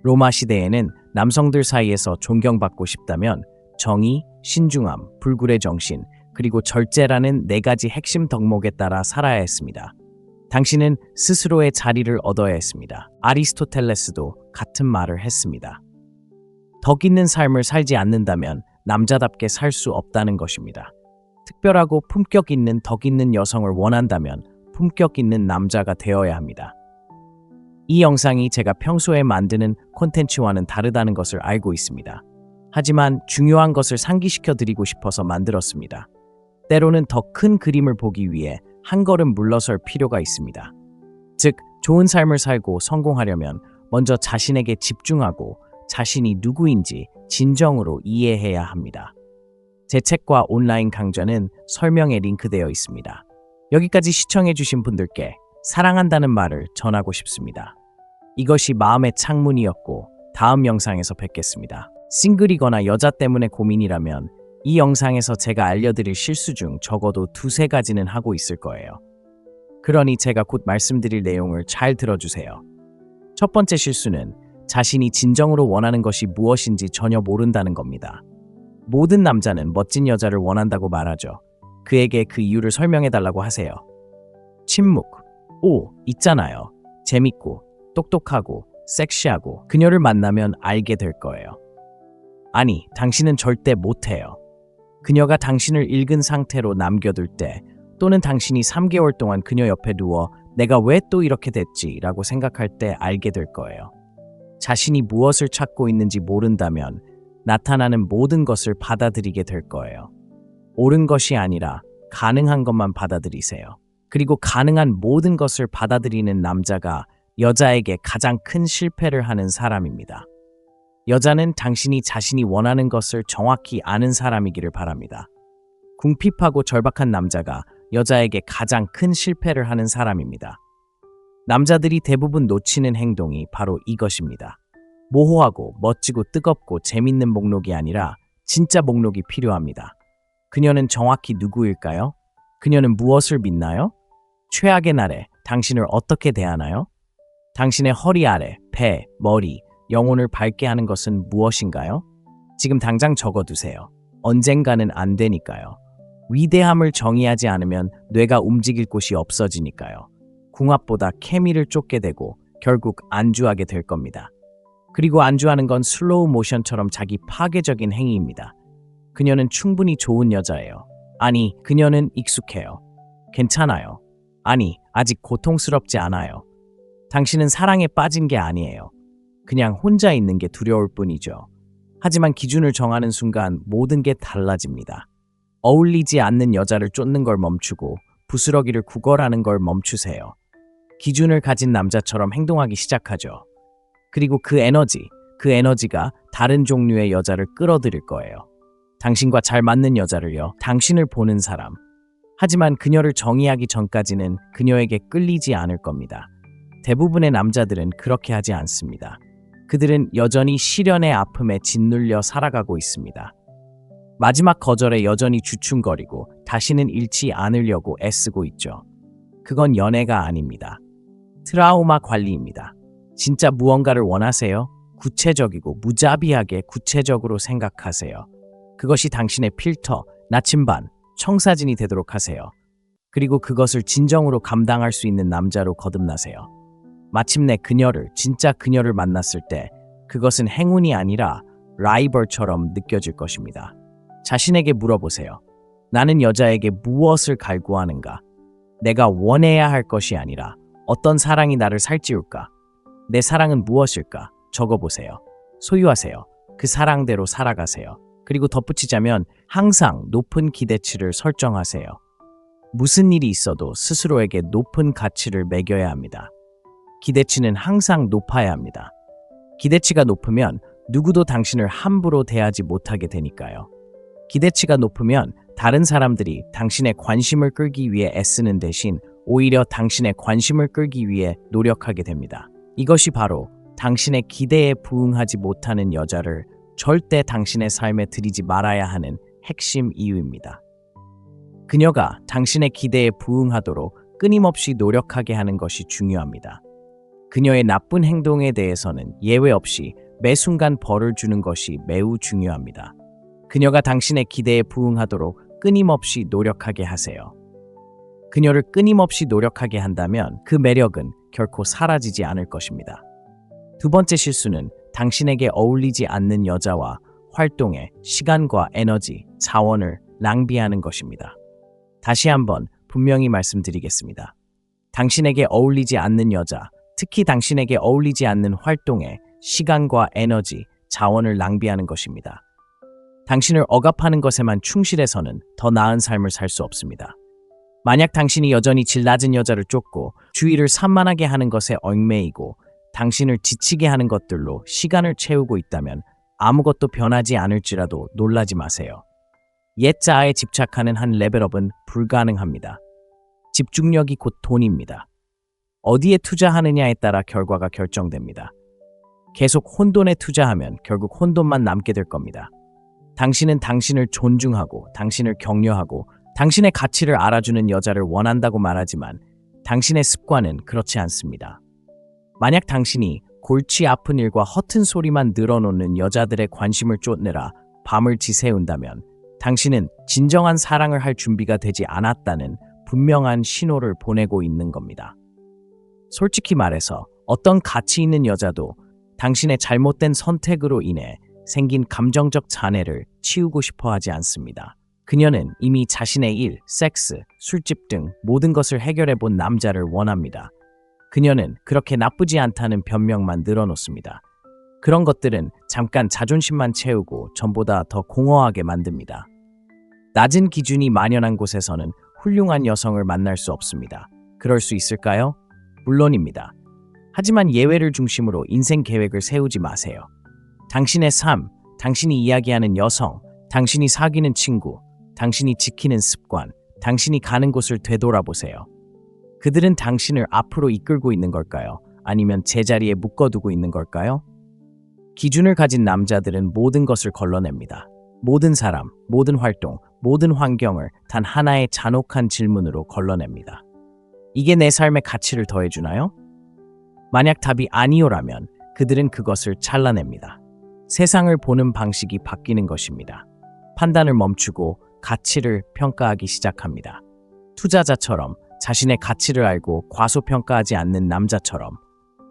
로마 시대에는 남성들 사이에서 존경받고 싶다면 정의, 신중함, 불굴의 정신, 그리고 절제라는 네 가지 핵심 덕목에 따라 살아야 했습니다. 당신은 스스로의 자리를 얻어야 했습니다. 아리스토텔레스도 같은 말을 했습니다. 덕 있는 삶을 살지 않는다면 남자답게 살 수 없다는 것입니다. 특별하고 품격 있는 덕 있는 여성을 원한다면 품격 있는 남자가 되어야 합니다. 이 영상이 제가 평소에 만드는 콘텐츠와는 다르다는 것을 알고 있습니다. 하지만 중요한 것을 상기시켜 드리고 싶어서 만들었습니다. 때로는 더 큰 그림을 보기 위해 한 걸음 물러설 필요가 있습니다. 즉, 좋은 삶을 살고 성공하려면 먼저 자신에게 집중하고 자신이 누구인지 진정으로 이해해야 합니다. 제 책과 온라인 강좌는 설명에 링크되어 있습니다. 여기까지 시청해주신 분들께 사랑한다는 말을 전하고 싶습니다. 이것이 마음의 창문이었고 다음 영상에서 뵙겠습니다. 싱글이거나 여자 때문에 고민이라면 이 영상에서 제가 알려드릴 실수 중 적어도 2-3가지는 하고 있을 거예요. 그러니 제가 곧 말씀드릴 내용을 잘 들어주세요. 첫 번째 실수는 자신이 진정으로 원하는 것이 무엇인지 전혀 모른다는 겁니다. 모든 남자는 멋진 여자를 원한다고 말하죠. 그에게 그 이유를 설명해달라고 하세요. 침묵. 오, 있잖아요. 재밌고, 똑똑하고, 섹시하고, 그녀를 만나면 알게 될 거예요. 아니, 당신은 절대 못해요. 그녀가 당신을 읽은 상태로 남겨둘 때, 또는 당신이 3개월 동안 그녀 옆에 누워 내가 왜 또 이렇게 됐지? 라고 생각할 때 알게 될 거예요. 자신이 무엇을 찾고 있는지 모른다면 나타나는 모든 것을 받아들이게 될 거예요. 옳은 것이 아니라 가능한 것만 받아들이세요. 그리고 가능한 모든 것을 받아들이는 남자가 여자에게 가장 큰 실패를 하는 사람입니다. 여자는 당신이 자신이 원하는 것을 정확히 아는 사람이기를 바랍니다. 궁핍하고 절박한 남자가 여자에게 가장 큰 실패를 하는 사람입니다. 남자들이 대부분 놓치는 행동이 바로 이것입니다. 모호하고 멋지고 뜨겁고 재밌는 목록이 아니라 진짜 목록이 필요합니다. 그녀는 정확히 누구일까요? 그녀는 무엇을 믿나요? 최악의 날에 당신을 어떻게 대하나요? 당신의 허리 아래, 배, 머리, 영혼을 밝게 하는 것은 무엇인가요? 지금 당장 적어두세요. 언젠가는 안 되니까요. 위대함을 정의하지 않으면 뇌가 움직일 곳이 없어지니까요. 궁합보다 케미를 쫓게 되고 결국 안주하게 될 겁니다. 그리고 안주하는 건 슬로우 모션처럼 자기 파괴적인 행위입니다. 그녀는 충분히 좋은 여자예요. 아니, 그녀는 익숙해요. 괜찮아요. 아니, 아직 고통스럽지 않아요. 당신은 사랑에 빠진 게 아니에요. 그냥 혼자 있는 게 두려울 뿐이죠. 하지만 기준을 정하는 순간 모든 게 달라집니다. 어울리지 않는 여자를 쫓는 걸 멈추고 부스러기를 구걸하는 걸 멈추세요. 기준을 가진 남자처럼 행동하기 시작하죠. 그리고 그 에너지가 다른 종류의 여자를 끌어들일 거예요. 당신과 잘 맞는 여자를요. 당신을 보는 사람. 하지만 그녀를 정의하기 전까지는 그녀에게 끌리지 않을 겁니다. 대부분의 남자들은 그렇게 하지 않습니다. 그들은 여전히 시련의 아픔에 짓눌려 살아가고 있습니다. 마지막 거절에 여전히 주춤거리고 다시는 잃지 않으려고 애쓰고 있죠. 그건 연애가 아닙니다. 트라우마 관리입니다. 진짜 무언가를 원하세요? 구체적이고 무자비하게 구체적으로 생각하세요. 그것이 당신의 필터, 나침반, 청사진이 되도록 하세요. 그리고 그것을 진정으로 감당할 수 있는 남자로 거듭나세요. 마침내 진짜 그녀를 만났을 때 그것은 행운이 아니라 라이벌처럼 느껴질 것입니다. 자신에게 물어보세요. 나는 여자에게 무엇을 갈구하는가? 내가 원해야 할 것이 아니라 어떤 사랑이 나를 살찌울까? 내 사랑은 무엇일까? 적어보세요. 소유하세요. 그 사랑대로 살아가세요. 그리고 덧붙이자면 항상 높은 기대치를 설정하세요. 무슨 일이 있어도 스스로에게 높은 가치를 매겨야 합니다. 기대치는 항상 높아야 합니다. 기대치가 높으면 누구도 당신을 함부로 대하지 못하게 되니까요. 기대치가 높으면 다른 사람들이 당신의 관심을 끌기 위해 애쓰는 대신 오히려 당신의 관심을 끌기 위해 노력하게 됩니다. 이것이 바로 당신의 기대에 부응하지 못하는 여자를 절대 당신의 삶에 들이지 말아야 하는 핵심 이유입니다. 그녀가 당신의 기대에 부응하도록 끊임없이 노력하게 하는 것이 중요합니다. 그녀의 나쁜 행동에 대해서는 예외 없이 매 순간 벌을 주는 것이 매우 중요합니다. 그녀가 당신의 기대에 부응하도록 끊임없이 노력하게 하세요. 그녀를 끊임없이 노력하게 한다면 그 매력은 결코 사라지지 않을 것입니다. 두 번째 실수는 당신에게 어울리지 않는 여자와 활동에 시간과 에너지, 자원을 낭비하는 것입니다. 다시 한번 분명히 말씀드리겠습니다. 당신에게 어울리지 않는 여자, 특히 당신에게 어울리지 않는 활동에 시간과 에너지, 자원을 낭비하는 것입니다. 당신을 억압하는 것에만 충실해서는 더 나은 삶을 살 수 없습니다. 만약 당신이 여전히 질 낮은 여자를 쫓고 주의를 산만하게 하는 것에 얽매이고 당신을 지치게 하는 것들로 시간을 채우고 있다면 아무것도 변하지 않을지라도 놀라지 마세요. 옛 자아에 집착하는 한 레벨업은 불가능합니다. 집중력이 곧 돈입니다. 어디에 투자하느냐에 따라 결과가 결정됩니다. 계속 혼돈에 투자하면 결국 혼돈만 남게 될 겁니다. 당신은 당신을 존중하고 당신을 격려하고 당신의 가치를 알아주는 여자를 원한다고 말하지만 당신의 습관은 그렇지 않습니다. 만약 당신이 골치 아픈 일과 허튼 소리만 늘어놓는 여자들의 관심을 쫓느라 밤을 지새운다면 당신은 진정한 사랑을 할 준비가 되지 않았다는 분명한 신호를 보내고 있는 겁니다. 솔직히 말해서 어떤 가치 있는 여자도 당신의 잘못된 선택으로 인해 생긴 감정적 잔해를 치우고 싶어 하지 않습니다. 그녀는 이미 자신의 일, 섹스, 술집 등 모든 것을 해결해 본 남자를 원합니다. 그녀는 그렇게 나쁘지 않다는 변명만 늘어놓습니다. 그런 것들은 잠깐 자존심만 채우고 전보다 더 공허하게 만듭니다. 낮은 기준이 만연한 곳에서는 훌륭한 여성을 만날 수 없습니다. 그럴 수 있을까요? 물론입니다. 하지만 예외를 중심으로 인생 계획을 세우지 마세요. 당신의 삶, 당신이 이야기하는 여성, 당신이 사귀는 친구, 당신이 지키는 습관, 당신이 가는 곳을 되돌아보세요. 그들은 당신을 앞으로 이끌고 있는 걸까요? 아니면 제자리에 묶어두고 있는 걸까요? 기준을 가진 남자들은 모든 것을 걸러냅니다. 모든 사람, 모든 활동, 모든 환경을 단 하나의 잔혹한 질문으로 걸러냅니다. 이게 내 삶의 가치를 더해주나요? 만약 답이 아니오라면 그들은 그것을 잘라냅니다. 세상을 보는 방식이 바뀌는 것입니다. 판단을 멈추고 가치를 평가하기 시작합니다. 투자자처럼 자신의 가치를 알고 과소평가하지 않는 남자처럼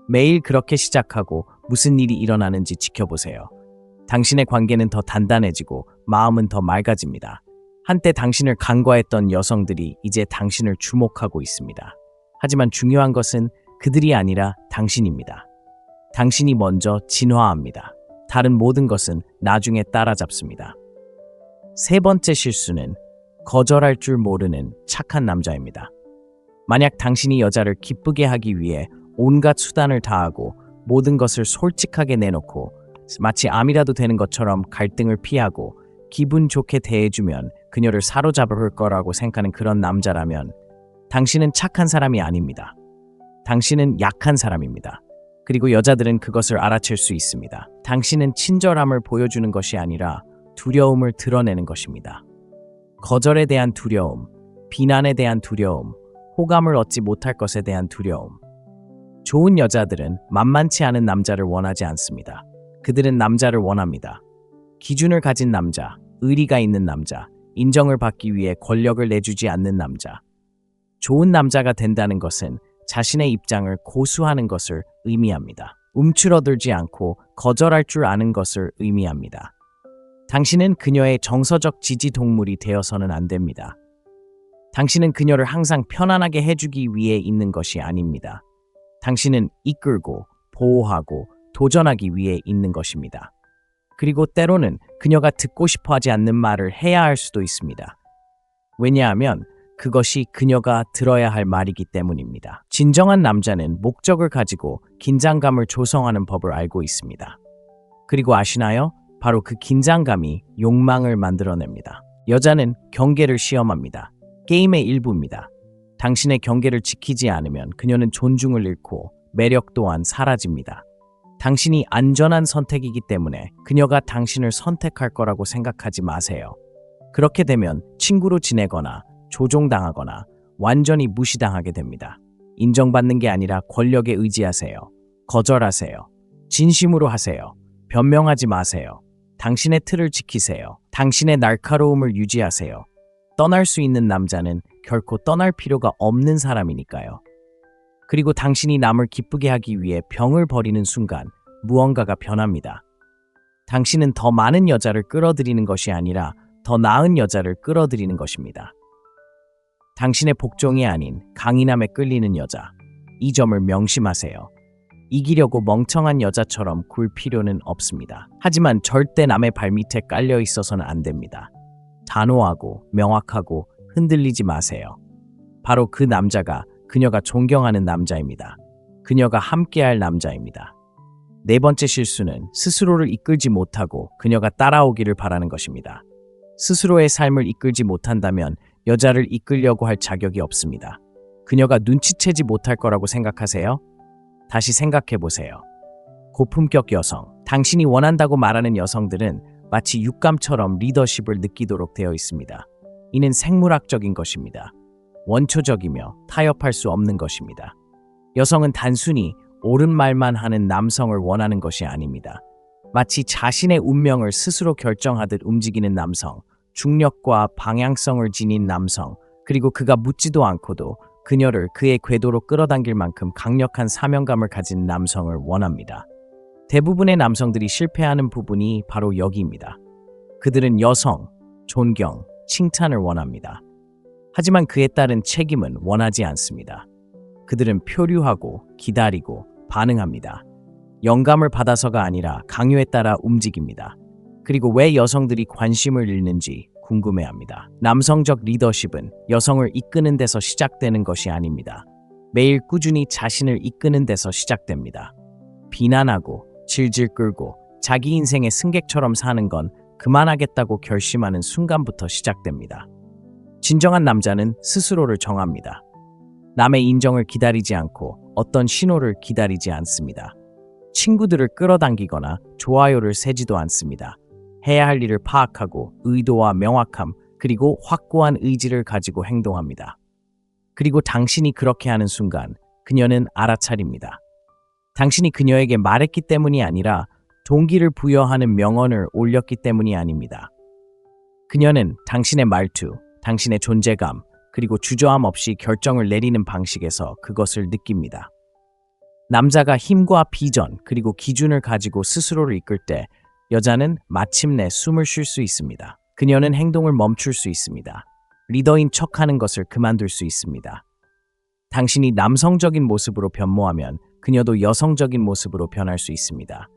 매일 그렇게 시작하고 무슨 일이 일어나는지 지켜보세요. 당신의 관계는 더 단단해지고 마음은 더 맑아집니다. 한때 당신을 간과했던 여성들이 이제 당신을 주목하고 있습니다. 하지만 중요한 것은 그들이 아니라 당신입니다. 당신이 먼저 진화합니다. 다른 모든 것은 나중에 따라잡습니다. 세 번째 실수는 거절할 줄 모르는 착한 남자입니다. 만약 당신이 여자를 기쁘게 하기 위해 온갖 수단을 다하고 모든 것을 솔직하게 내놓고 마치 암이라도 되는 것처럼 갈등을 피하고 기분 좋게 대해주면 그녀를 사로잡을 거라고 생각하는 그런 남자라면 당신은 착한 사람이 아닙니다. 당신은 약한 사람입니다. 그리고 여자들은 그것을 알아챌 수 있습니다. 당신은 친절함을 보여주는 것이 아니라 두려움을 드러내는 것입니다. 거절에 대한 두려움, 비난에 대한 두려움, 호감을 얻지 못할 것에 대한 두려움. 좋은 여자들은 만만치 않은 남자를 원하지 않습니다. 그들은 남자를 원합니다. 기준을 가진 남자, 의리가 있는 남자, 인정을 받기 위해 권력을 내주지 않는 남자. 좋은 남자가 된다는 것은 자신의 입장을 고수하는 것을 의미합니다. 움츠러들지 않고 거절할 줄 아는 것을 의미합니다. 당신은 그녀의 정서적 지지 동물이 되어서는 안 됩니다. 당신은 그녀를 항상 편안하게 해주기 위해 있는 것이 아닙니다. 당신은 이끌고 보호하고 도전하기 위해 있는 것입니다. 그리고 때로는 그녀가 듣고 싶어 하지 않는 말을 해야 할 수도 있습니다. 왜냐하면 그것이 그녀가 들어야 할 말이기 때문입니다. 진정한 남자는 목적을 가지고 긴장감을 조성하는 법을 알고 있습니다. 그리고 아시나요? 바로 그 긴장감이 욕망을 만들어냅니다. 여자는 경계를 시험합니다. 게임의 일부입니다. 당신의 경계를 지키지 않으면 그녀는 존중을 잃고 매력 또한 사라집니다. 당신이 안전한 선택이기 때문에 그녀가 당신을 선택할 거라고 생각하지 마세요. 그렇게 되면 친구로 지내거나 조종당하거나 완전히 무시당하게 됩니다. 인정받는 게 아니라 권력에 의지하세요. 거절하세요. 진심으로 하세요. 변명하지 마세요. 당신의 틀을 지키세요. 당신의 날카로움을 유지하세요. 떠날 수 있는 남자는 결코 떠날 필요가 없는 사람이니까요. 그리고 당신이 남을 기쁘게 하기 위해 병을 버리는 순간 무언가가 변합니다. 당신은 더 많은 여자를 끌어들이는 것이 아니라 더 나은 여자를 끌어들이는 것입니다. 당신의 복종이 아닌 강인함에 끌리는 여자. 이 점을 명심하세요. 이기려고 멍청한 여자처럼 굴 필요는 없습니다. 하지만 절대 남의 발밑에 깔려 있어서는 안 됩니다. 단호하고 명확하고 흔들리지 마세요. 바로 그 남자가 그녀가 존경하는 남자입니다. 그녀가 함께할 남자입니다. 네 번째 실수는 스스로를 이끌지 못하고 그녀가 따라오기를 바라는 것입니다. 스스로의 삶을 이끌지 못한다면 여자를 이끌려고 할 자격이 없습니다. 그녀가 눈치채지 못할 거라고 생각하세요? 다시 생각해 보세요. 고품격 여성, 당신이 원한다고 말하는 여성들은 마치 육감처럼 리더십을 느끼도록 되어 있습니다. 이는 생물학적인 것입니다. 원초적이며 타협할 수 없는 것입니다. 여성은 단순히 옳은 말만 하는 남성을 원하는 것이 아닙니다. 마치 자신의 운명을 스스로 결정하듯 움직이는 남성, 중력과 방향성을 지닌 남성, 그리고 그가 묻지도 않고도 그녀를 그의 궤도로 끌어당길 만큼 강력한 사명감을 가진 남성을 원합니다. 대부분의 남성들이 실패하는 부분이 바로 여기입니다. 그들은 여성, 존경, 칭찬을 원합니다. 하지만 그에 따른 책임은 원하지 않습니다. 그들은 표류하고 기다리고 반응합니다. 영감을 받아서가 아니라 강요에 따라 움직입니다. 그리고 왜 여성들이 관심을 잃는지 궁금해합니다. 남성적 리더십은 여성을 이끄는 데서 시작되는 것이 아닙니다. 매일 꾸준히 자신을 이끄는 데서 시작됩니다. 비난하고 질질 끌고 자기 인생의 승객처럼 사는 건 그만하겠다고 결심하는 순간부터 시작됩니다. 진정한 남자는 스스로를 정합니다. 남의 인정을 기다리지 않고 어떤 신호를 기다리지 않습니다. 친구들을 끌어당기거나 좋아요를 세지도 않습니다. 해야 할 일을 파악하고 의도와 명확함 그리고 확고한 의지를 가지고 행동합니다. 그리고 당신이 그렇게 하는 순간 그녀는 알아차립니다. 당신이 그녀에게 말했기 때문이 아니라 동기를 부여하는 명언을 올렸기 때문이 아닙니다. 그녀는 당신의 말투, 당신의 존재감, 그리고 주저함 없이 결정을 내리는 방식에서 그것을 느낍니다. 남자가 힘과 비전, 그리고 기준을 가지고 스스로를 이끌 때 여자는 마침내 숨을 쉴 수 있습니다. 그녀는 행동을 멈출 수 있습니다. 리더인 척하는 것을 그만둘 수 있습니다. 당신이 남성적인 모습으로 변모하면 그녀도 여성적인 모습으로 변할 수 있습니다.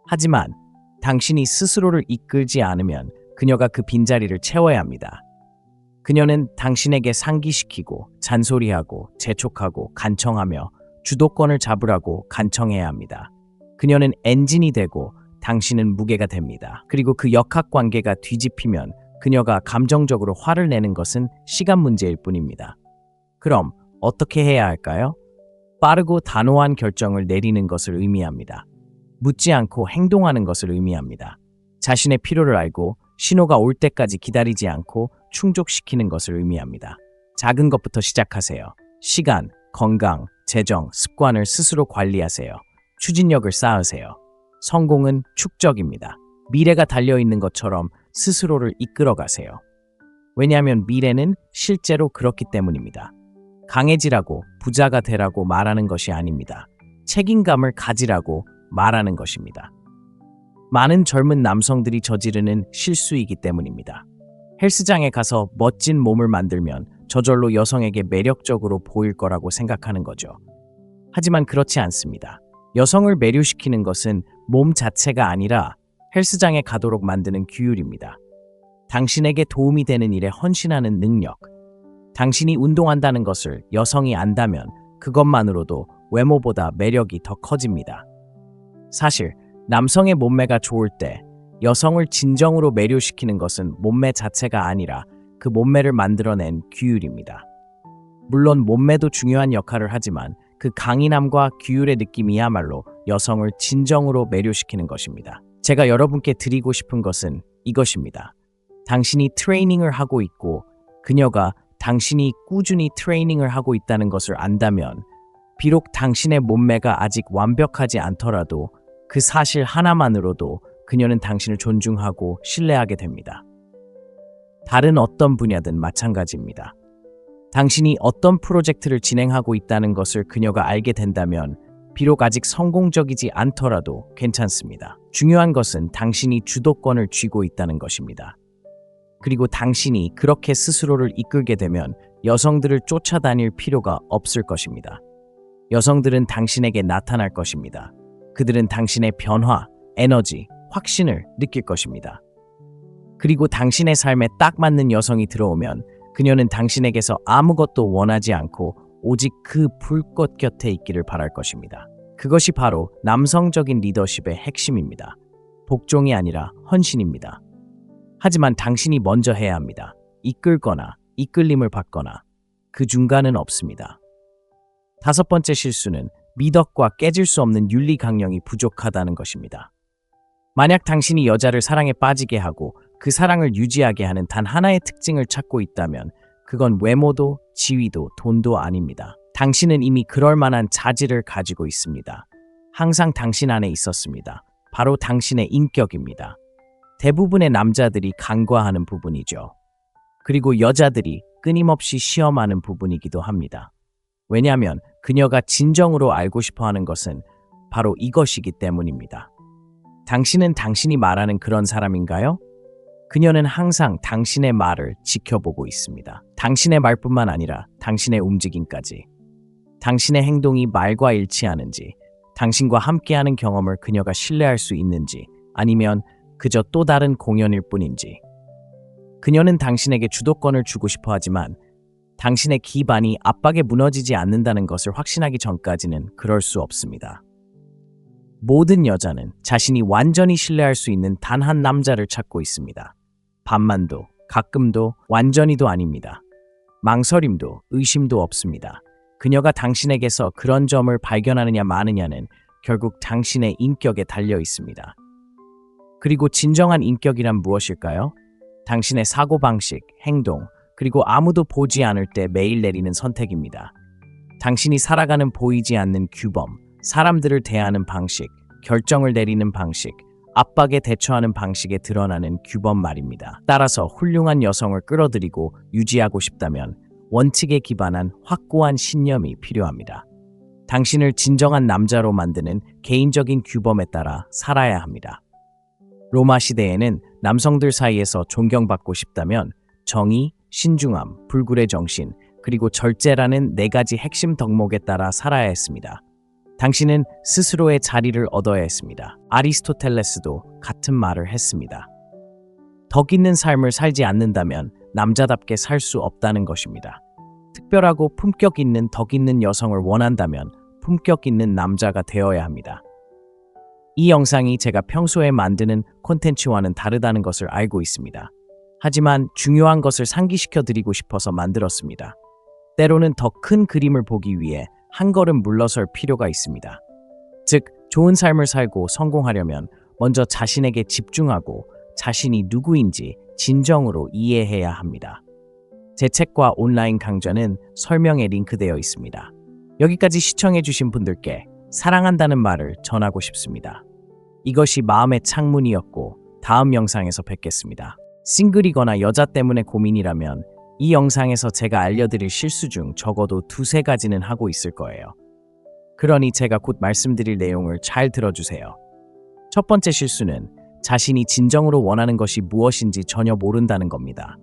하지만 당신이 스스로를 이끌지 않으면 그녀가 그 빈자리를 채워야 합니다. 그녀는 당신에게 상기시키고 잔소리하고 재촉하고 간청하며 주도권을 잡으라고 간청해야 합니다. 그녀는 엔진이 되고 당신은 무게가 됩니다. 그리고 그 역학관계가 뒤집히면 그녀가 감정적으로 화를 내는 것은 시간 문제일 뿐입니다. 그럼 어떻게 해야 할까요? 빠르고 단호한 결정을 내리는 것을 의미합니다. 묻지 않고 행동하는 것을 의미합니다. 자신의 필요를 알고 신호가 올 때까지 기다리지 않고 충족시키는 것을 의미합니다. 작은 것부터 시작하세요. 시간, 건강, 재정, 습관을 스스로 관리하세요. 추진력을 쌓으세요. 성공은 축적입니다. 미래가 달려있는 것처럼 스스로를 이끌어 가세요. 왜냐하면 미래는 실제로 그렇기 때문입니다. 강해지라고 부자가 되라고 말하는 것이 아닙니다. 책임감을 가지라고 말하는 것입니다. 많은 젊은 남성들이 저지르는 실수이기 때문입니다. 헬스장에 가서 멋진 몸을 만들면 저절로 여성에게 매력적으로 보일 거라고 생각하는 거죠. 하지만 그렇지 않습니다. 여성을 매료시키는 것은 몸 자체가 아니라 헬스장에 가도록 만드는 규율입니다. 당신에게 도움이 되는 일에 헌신하는 능력, 당신이 운동한다는 것을 여성이 안다면 그것만으로도 외모보다 매력이 더 커집니다. 사실 남성의 몸매가 좋을 때 여성을 진정으로 매료시키는 것은 몸매 자체가 아니라 그 몸매를 만들어낸 규율입니다. 물론 몸매도 중요한 역할을 하지만 그 강인함과 규율의 느낌이야말로 여성을 진정으로 매료시키는 것입니다. 제가 여러분께 드리고 싶은 것은 이것입니다. 당신이 트레이닝을 하고 있고 그녀가 당신이 꾸준히 트레이닝을 하고 있다는 것을 안다면 비록 당신의 몸매가 아직 완벽하지 않더라도 그 사실 하나만으로도 그녀는 당신을 존중하고 신뢰하게 됩니다. 다른 어떤 분야든 마찬가지입니다. 당신이 어떤 프로젝트를 진행하고 있다는 것을 그녀가 알게 된다면 비록 아직 성공적이지 않더라도 괜찮습니다. 중요한 것은 당신이 주도권을 쥐고 있다는 것입니다. 그리고 당신이 그렇게 스스로를 이끌게 되면 여성들을 쫓아다닐 필요가 없을 것입니다. 여성들은 당신에게 나타날 것입니다. 그들은 당신의 변화, 에너지, 확신을 느낄 것입니다. 그리고 당신의 삶에 딱 맞는 여성이 들어오면 그녀는 당신에게서 아무것도 원하지 않고 오직 그 불꽃 곁에 있기를 바랄 것입니다. 그것이 바로 남성적인 리더십의 핵심입니다. 복종이 아니라 헌신입니다. 하지만 당신이 먼저 해야 합니다. 이끌거나 이끌림을 받거나 그 중간은 없습니다. 5번째 실수는 미덕과 깨질 수 없는 윤리 강령이 부족하다는 것입니다. 만약 당신이 여자를 사랑에 빠지게 하고 그 사랑을 유지하게 하는 단 하나의 특징을 찾고 있다면 그건 외모도 지위도 돈도 아닙니다. 당신은 이미 그럴 만한 자질을 가지고 있습니다. 항상 당신 안에 있었습니다. 바로 당신의 인격입니다. 대부분의 남자들이 간과하는 부분이죠. 그리고 여자들이 끊임없이 시험하는 부분이기도 합니다. 왜냐하면 그녀가 진정으로 알고 싶어하는 것은 바로 이것이기 때문입니다. 당신은 당신이 말하는 그런 사람인가요? 그녀는 항상 당신의 말을 지켜보고 있습니다. 당신의 말뿐만 아니라 당신의 움직임까지. 당신의 행동이 말과 일치하는지, 당신과 함께하는 경험을 그녀가 신뢰할 수 있는지, 아니면 그저 또 다른 공연일 뿐인지. 그녀는 당신에게 주도권을 주고 싶어 하지만 당신의 기반이 압박에 무너지지 않는다는 것을 확신하기 전까지는 그럴 수 없습니다. 모든 여자는 자신이 완전히 신뢰할 수 있는 단 한 남자를 찾고 있습니다. 반만도, 가끔도, 완전히도 아닙니다. 망설임도, 의심도 없습니다. 그녀가 당신에게서 그런 점을 발견하느냐 마느냐는 결국 당신의 인격에 달려 있습니다. 그리고 진정한 인격이란 무엇일까요? 당신의 사고방식, 행동, 그리고 아무도 보지 않을 때 매일 내리는 선택입니다. 당신이 살아가는 보이지 않는 규범, 사람들을 대하는 방식, 결정을 내리는 방식, 압박에 대처하는 방식에 드러나는 규범 말입니다. 따라서 훌륭한 여성을 끌어들이고 유지하고 싶다면 원칙에 기반한 확고한 신념이 필요합니다. 당신을 진정한 남자로 만드는 개인적인 규범에 따라 살아야 합니다. 로마 시대에는 남성들 사이에서 존경받고 싶다면 정의, 신중함, 불굴의 정신, 그리고 절제라는 4가지 핵심 덕목에 따라 살아야 했습니다. 당신은 스스로의 자리를 얻어야 했습니다. 아리스토텔레스도 같은 말을 했습니다. 덕 있는 삶을 살지 않는다면 남자답게 살 수 없다는 것입니다. 특별하고 품격 있는 덕 있는 여성을 원한다면 품격 있는 남자가 되어야 합니다. 이 영상이 제가 평소에 만드는 콘텐츠와는 다르다는 것을 알고 있습니다. 하지만 중요한 것을 상기시켜 드리고 싶어서 만들었습니다. 때로는 더 큰 그림을 보기 위해 한 걸음 물러설 필요가 있습니다. 즉, 좋은 삶을 살고 성공하려면 먼저 자신에게 집중하고 자신이 누구인지 진정으로 이해해야 합니다. 제 책과 온라인 강좌는 설명에 링크되어 있습니다. 여기까지 시청해주신 분들께 사랑한다는 말을 전하고 싶습니다. 이것이 마음의 창문이었고 다음 영상에서 뵙겠습니다. 싱글이거나 여자 때문에 고민이라면 이 영상에서 제가 알려드릴 실수 중 적어도 2-3가지는 하고 있을 거예요. 그러니 제가 곧 말씀드릴 내용을 잘 들어주세요. 첫 번째 실수는 자신이 진정으로 원하는 것이 무엇인지 전혀 모른다는 겁니다.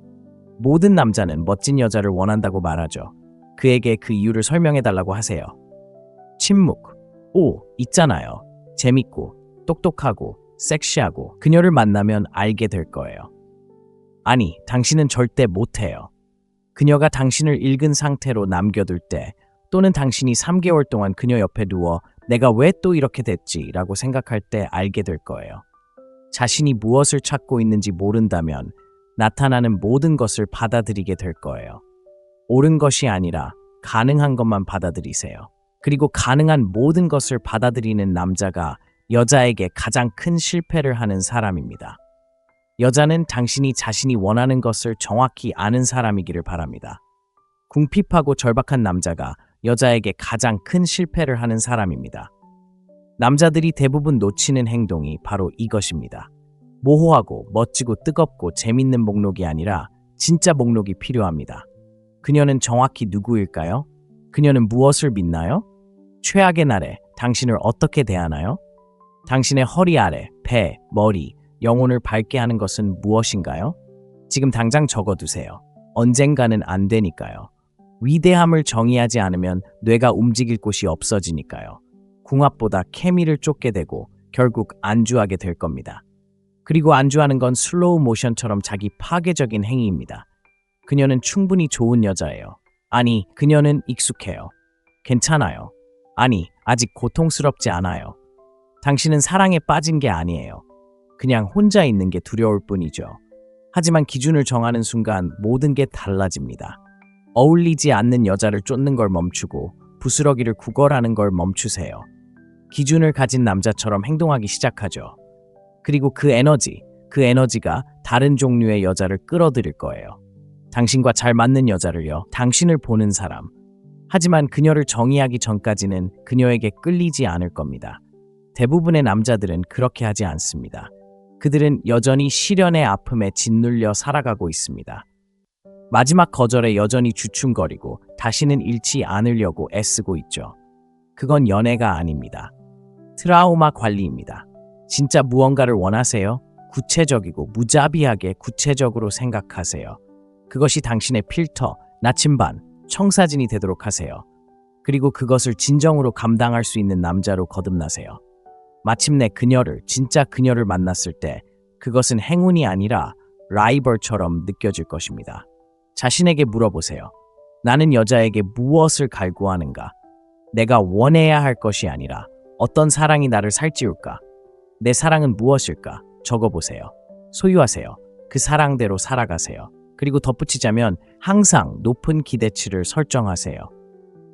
모든 남자는 멋진 여자를 원한다고 말하죠. 그에게 그 이유를 설명해달라고 하세요. 침묵. 오, 있잖아요. 재밌고, 똑똑하고, 섹시하고 그녀를 만나면 알게 될 거예요. 아니, 당신은 절대 못해요. 그녀가 당신을 읽은 상태로 남겨둘 때 또는 당신이 3개월 동안 그녀 옆에 누워 내가 왜 또 이렇게 됐지? 라고 생각할 때 알게 될 거예요. 자신이 무엇을 찾고 있는지 모른다면 나타나는 모든 것을 받아들이게 될 거예요. 옳은 것이 아니라 가능한 것만 받아들이세요. 그리고 가능한 모든 것을 받아들이는 남자가 여자에게 가장 큰 실패를 하는 사람입니다. 여자는 당신이 자신이 원하는 것을 정확히 아는 사람이기를 바랍니다. 궁핍하고 절박한 남자가 여자에게 가장 큰 실패를 하는 사람입니다. 남자들이 대부분 놓치는 행동이 바로 이것입니다. 모호하고 멋지고 뜨겁고 재밌는 목록이 아니라 진짜 목록이 필요합니다. 그녀는 정확히 누구일까요? 그녀는 무엇을 믿나요? 최악의 날에 당신을 어떻게 대하나요? 당신의 허리 아래, 배, 머리, 영혼을 밝게 하는 것은 무엇인가요? 지금 당장 적어두세요. 언젠가는 안 되니까요. 위대함을 정의하지 않으면 뇌가 움직일 곳이 없어지니까요. 궁합보다 케미를 쫓게 되고 결국 안주하게 될 겁니다. 그리고 안주하는 건 슬로우 모션처럼 자기 파괴적인 행위입니다. 그녀는 충분히 좋은 여자예요. 아니, 그녀는 익숙해요. 괜찮아요. 아니, 아직 고통스럽지 않아요. 당신은 사랑에 빠진 게 아니에요. 그냥 혼자 있는 게 두려울 뿐이죠. 하지만 기준을 정하는 순간 모든 게 달라집니다. 어울리지 않는 여자를 쫓는 걸 멈추고 부스러기를 구걸하는 걸 멈추세요. 기준을 가진 남자처럼 행동하기 시작하죠. 그리고 그 에너지가 다른 종류의 여자를 끌어들일 거예요. 당신과 잘 맞는 여자를요. 당신을 보는 사람. 하지만 그녀를 정의하기 전까지는 그녀에게 끌리지 않을 겁니다. 대부분의 남자들은 그렇게 하지 않습니다. 그들은 여전히 시련의 아픔에 짓눌려 살아가고 있습니다. 마지막 거절에 여전히 주춤거리고 다시는 잃지 않으려고 애쓰고 있죠. 그건 연애가 아닙니다. 트라우마 관리입니다. 진짜 무언가를 원하세요? 구체적이고 무자비하게 구체적으로 생각하세요. 그것이 당신의 필터, 나침반, 청사진이 되도록 하세요. 그리고 그것을 진정으로 감당할 수 있는 남자로 거듭나세요. 마침내 진짜 그녀를 만났을 때 그것은 행운이 아니라 라이벌처럼 느껴질 것입니다. 자신에게 물어보세요. 나는 여자에게 무엇을 갈구하는가? 내가 원해야 할 것이 아니라 어떤 사랑이 나를 살찌울까? 내 사랑은 무엇일까? 적어보세요. 소유하세요. 그 사랑대로 살아가세요. 그리고 덧붙이자면 항상 높은 기대치를 설정하세요.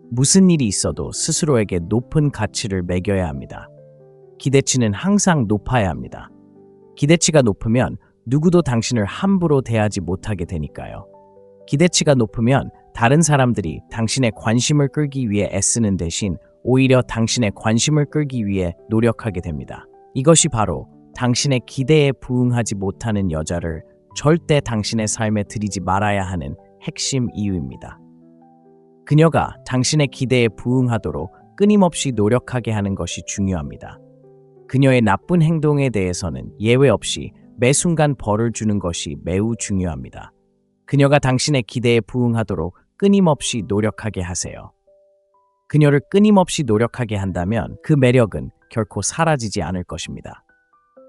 무슨 일이 있어도 스스로에게 높은 가치를 매겨야 합니다. 기대치는 항상 높아야 합니다. 기대치가 높으면 누구도 당신을 함부로 대하지 못하게 되니까요. 기대치가 높으면 다른 사람들이 당신의 관심을 끌기 위해 애쓰는 대신 오히려 당신의 관심을 끌기 위해 노력하게 됩니다. 이것이 바로 당신의 기대에 부응하지 못하는 여자를 절대 당신의 삶에 들이지 말아야 하는 핵심 이유입니다. 그녀가 당신의 기대에 부응하도록 끊임없이 노력하게 하는 것이 중요합니다. 그녀의 나쁜 행동에 대해서는 예외 없이 매 순간 벌을 주는 것이 매우 중요합니다. 그녀가 당신의 기대에 부응하도록 끊임없이 노력하게 하세요. 그녀를 끊임없이 노력하게 한다면 그 매력은 결코 사라지지 않을 것입니다.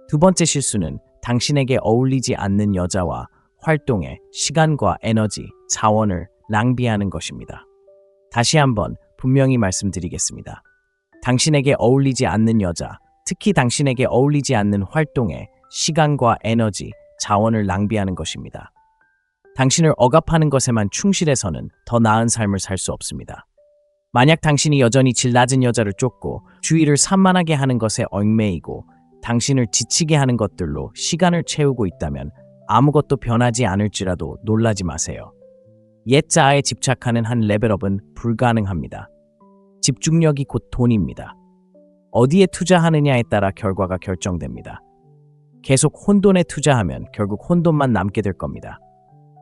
두 번째 실수는 당신에게 어울리지 않는 여자와 활동에 시간과 에너지, 자원을 낭비하는 것입니다. 다시 한번 분명히 말씀드리겠습니다. 당신에게 어울리지 않는 여자, 특히 당신에게 어울리지 않는 활동에 시간과 에너지, 자원을 낭비하는 것입니다. 당신을 억압하는 것에만 충실해서는 더 나은 삶을 살 수 없습니다. 만약 당신이 여전히 질 낮은 여자를 쫓고 주의를 산만하게 하는 것에 얽매이고 당신을 지치게 하는 것들로 시간을 채우고 있다면 아무것도 변하지 않을지라도 놀라지 마세요. 옛 자아에 집착하는 한 레벨업은 불가능합니다. 집중력이 곧 돈입니다. 어디에 투자하느냐에 따라 결과가 결정됩니다. 계속 혼돈에 투자하면 결국 혼돈만 남게 될 겁니다.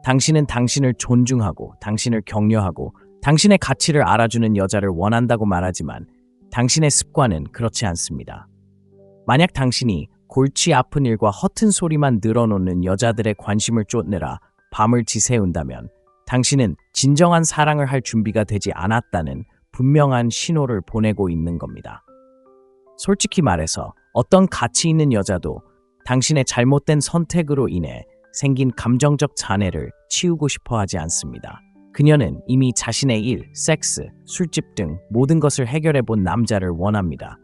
당신은 당신을 존중하고 당신을 격려하고 당신의 가치를 알아주는 여자를 원한다고 말하지만 당신의 습관은 그렇지 않습니다. 만약 당신이 골치 아픈 일과 허튼 소리만 늘어놓는 여자들의 관심을 쫓느라 밤을 지새운다면 당신은 진정한 사랑을 할 준비가 되지 않았다는 분명한 신호를 보내고 있는 겁니다. 솔직히 말해서 어떤 가치 있는 여자도 당신의 잘못된 선택으로 인해 생긴 감정적 잔해를 치우고 싶어 하지 않습니다. 그녀는 이미 자신의 일, 섹스, 술집 등 모든 것을 해결해 본 남자를 원합니다.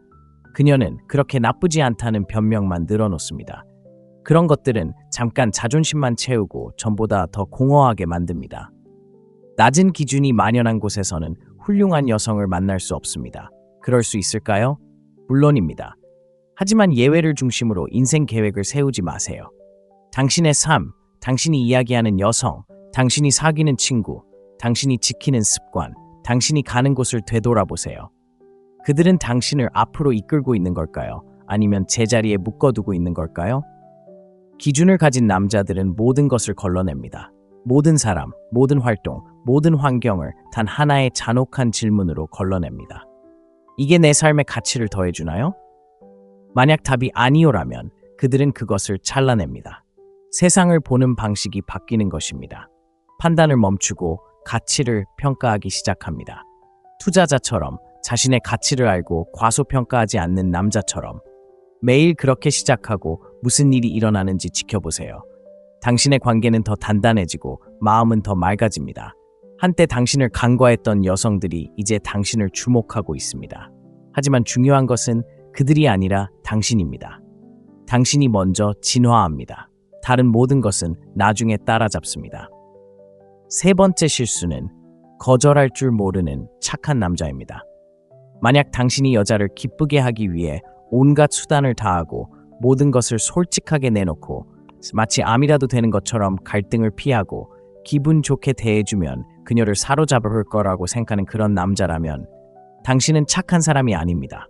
그녀는 그렇게 나쁘지 않다는 변명만 늘어놓습니다. 그런 것들은 잠깐 자존심만 채우고 전보다 더 공허하게 만듭니다. 낮은 기준이 만연한 곳에서는 훌륭한 여성을 만날 수 없습니다. 그럴 수 있을까요? 물론입니다. 하지만 예외를 중심으로 인생 계획을 세우지 마세요. 당신의 삶, 당신이 이야기하는 여성, 당신이 사귀는 친구, 당신이 지키는 습관, 당신이 가는 곳을 되돌아보세요. 그들은 당신을 앞으로 이끌고 있는 걸까요? 아니면 제자리에 묶어두고 있는 걸까요? 기준을 가진 남자들은 모든 것을 걸러냅니다. 모든 사람, 모든 활동, 모든 환경을 단 하나의 잔혹한 질문으로 걸러냅니다. 이게 내 삶의 가치를 더해주나요? 만약 답이 아니오라면 그들은 그것을 잘라냅니다. 세상을 보는 방식이 바뀌는 것입니다. 판단을 멈추고 가치를 평가하기 시작합니다. 투자자처럼 자신의 가치를 알고 과소평가하지 않는 남자처럼 매일 그렇게 시작하고 무슨 일이 일어나는지 지켜보세요. 당신의 관계는 더 단단해지고 마음은 더 맑아집니다. 한때 당신을 간과했던 여성들이 이제 당신을 주목하고 있습니다. 하지만 중요한 것은 그들이 아니라 당신입니다. 당신이 먼저 진화합니다. 다른 모든 것은 나중에 따라잡습니다. 세 번째 실수는 거절할 줄 모르는 착한 남자입니다. 만약 당신이 여자를 기쁘게 하기 위해 온갖 수단을 다하고 모든 것을 솔직하게 내놓고 마치 암이라도 되는 것처럼 갈등을 피하고 기분 좋게 대해주면 그녀를 사로잡을 거라고 생각하는 그런 남자라면 당신은 착한 사람이 아닙니다.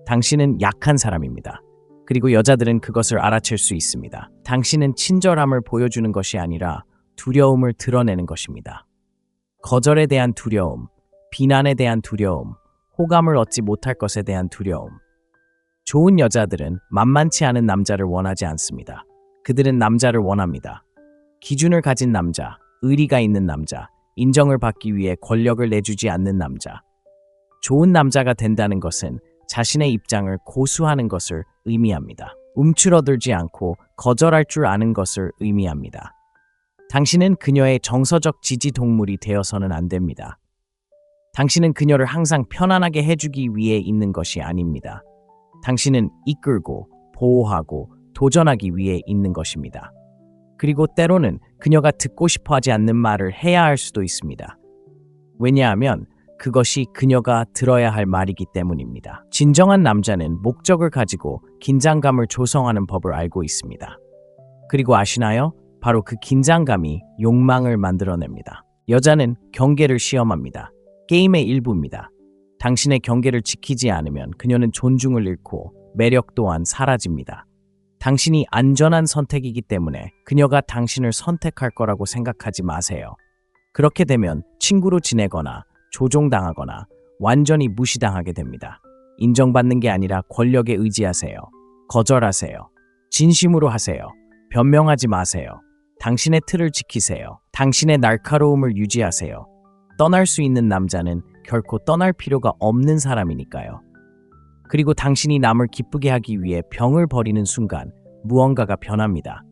당신은 약한 사람입니다. 그리고 여자들은 그것을 알아챌 수 있습니다. 당신은 친절함을 보여주는 것이 아니라 두려움을 드러내는 것입니다. 거절에 대한 두려움, 비난에 대한 두려움, 호감을 얻지 못할 것에 대한 두려움. 좋은 여자들은 만만치 않은 남자를 원하지 않습니다. 그들은 남자를 원합니다. 기준을 가진 남자, 의리가 있는 남자, 인정을 받기 위해 권력을 내주지 않는 남자. 좋은 남자가 된다는 것은 자신의 입장을 고수하는 것을 의미합니다. 움츠러들지 않고 거절할 줄 아는 것을 의미합니다. 당신은 그녀의 정서적 지지 동물이 되어서는 안 됩니다. 당신은 그녀를 항상 편안하게 해주기 위해 있는 것이 아닙니다. 당신은 이끌고 보호하고 도전하기 위해 있는 것입니다. 그리고 때로는 그녀가 듣고 싶어 하지 않는 말을 해야 할 수도 있습니다. 왜냐하면 그것이 그녀가 들어야 할 말이기 때문입니다. 진정한 남자는 목적을 가지고 긴장감을 조성하는 법을 알고 있습니다. 그리고 아시나요? 바로 그 긴장감이 욕망을 만들어냅니다. 여자는 경계를 시험합니다. 게임의 일부입니다. 당신의 경계를 지키지 않으면 그녀는 존중을 잃고 매력 또한 사라집니다. 당신이 안전한 선택이기 때문에 그녀가 당신을 선택할 거라고 생각하지 마세요. 그렇게 되면 친구로 지내거나 조종당하거나 완전히 무시당하게 됩니다. 인정받는 게 아니라 권력에 의지하세요. 거절하세요. 진심으로 하세요. 변명하지 마세요. 당신의 틀을 지키세요. 당신의 날카로움을 유지하세요. 떠날 수 있는 남자는 결코 떠날 필요가 없는 사람이니까요. 그리고 당신이 남을 기쁘게 하기 위해 병을 버리는 순간 무언가가 변합니다.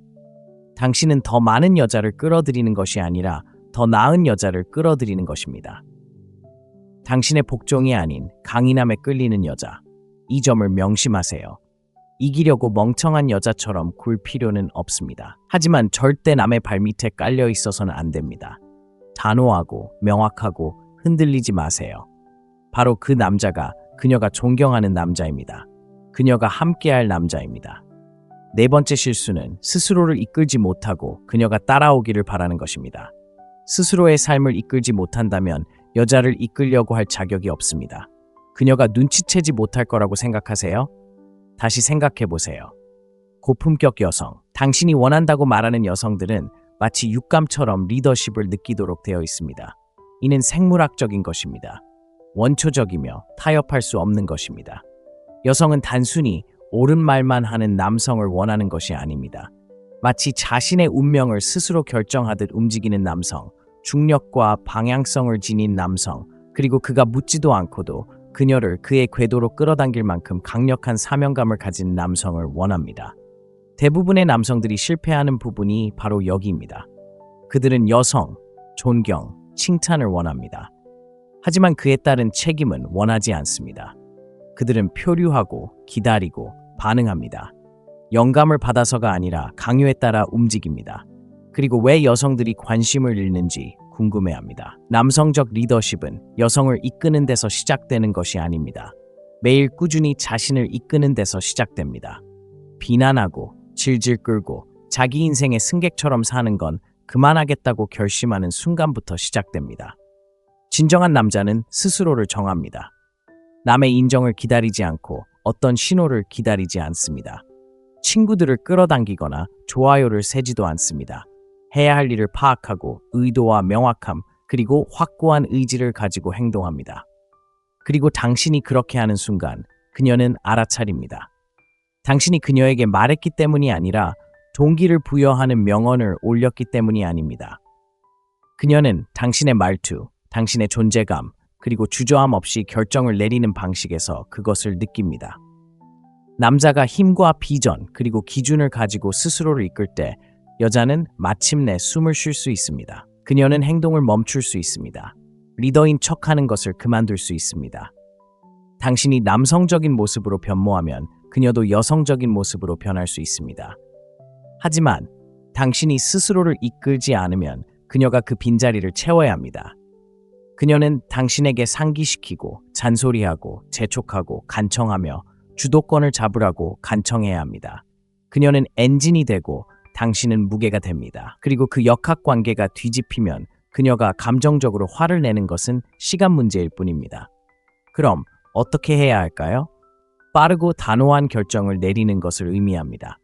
당신은 더 많은 여자를 끌어들이는 것이 아니라 더 나은 여자를 끌어들이는 것입니다. 당신의 복종이 아닌 강인함에 끌리는 여자. 이 점을 명심하세요. 이기려고 멍청한 여자처럼 굴 필요는 없습니다. 하지만 절대 남의 발밑에 깔려 있어서는 안 됩니다. 단호하고 명확하고 흔들리지 마세요. 바로 그 남자가 그녀가 존경하는 남자입니다. 그녀가 함께할 남자입니다. 네 번째 실수는 스스로를 이끌지 못하고 그녀가 따라오기를 바라는 것입니다. 스스로의 삶을 이끌지 못한다면 여자를 이끌려고 할 자격이 없습니다. 그녀가 눈치채지 못할 거라고 생각하세요? 다시 생각해 보세요. 고품격 여성, 당신이 원한다고 말하는 여성들은 마치 육감처럼 리더십을 느끼도록 되어 있습니다. 이는 생물학적인 것입니다. 원초적이며 타협할 수 없는 것입니다. 여성은 단순히 옳은 말만 하는 남성을 원하는 것이 아닙니다. 마치 자신의 운명을 스스로 결정하듯 움직이는 남성, 중력과 방향성을 지닌 남성, 그리고 그가 묻지도 않고도 그녀를 그의 궤도로 끌어당길 만큼 강력한 사명감을 가진 남성을 원합니다. 대부분의 남성들이 실패하는 부분이 바로 여기입니다. 그들은 여성, 존경, 칭찬을 원합니다. 하지만 그에 따른 책임은 원하지 않습니다. 그들은 표류하고 기다리고 반응합니다. 영감을 받아서가 아니라 강요에 따라 움직입니다. 그리고 왜 여성들이 관심을 잃는지 궁금해합니다. 남성적 리더십은 여성을 이끄는 데서 시작되는 것이 아닙니다. 매일 꾸준히 자신을 이끄는 데서 시작됩니다. 비난하고 질질 끌고 자기 인생의 승객처럼 사는 건 그만하겠다고 결심하는 순간부터 시작됩니다. 진정한 남자는 스스로를 정합니다. 남의 인정을 기다리지 않고 어떤 신호를 기다리지 않습니다. 친구들을 끌어당기거나 좋아요를 세지도 않습니다. 해야 할 일을 파악하고 의도와 명확함 그리고 확고한 의지를 가지고 행동합니다. 그리고 당신이 그렇게 하는 순간 그녀는 알아차립니다. 당신이 그녀에게 말했기 때문이 아니라 동기를 부여하는 명언을 올렸기 때문이 아닙니다. 그녀는 당신의 말투, 당신의 존재감, 그리고 주저함 없이 결정을 내리는 방식에서 그것을 느낍니다. 남자가 힘과 비전, 그리고 기준을 가지고 스스로를 이끌 때 여자는 마침내 숨을 쉴 수 있습니다. 그녀는 행동을 멈출 수 있습니다. 리더인 척하는 것을 그만둘 수 있습니다. 당신이 남성적인 모습으로 변모하면 그녀도 여성적인 모습으로 변할 수 있습니다. 하지만 당신이 스스로를 이끌지 않으면 그녀가 그 빈자리를 채워야 합니다. 그녀는 당신에게 상기시키고 잔소리하고 재촉하고 간청하며 주도권을 잡으라고 간청해야 합니다. 그녀는 엔진이 되고 당신은 무게가 됩니다. 그리고 그 역학관계가 뒤집히면 그녀가 감정적으로 화를 내는 것은 시간 문제일 뿐입니다. 그럼 어떻게 해야 할까요? 빠르고 단호한 결정을 내리는 것을 의미합니다.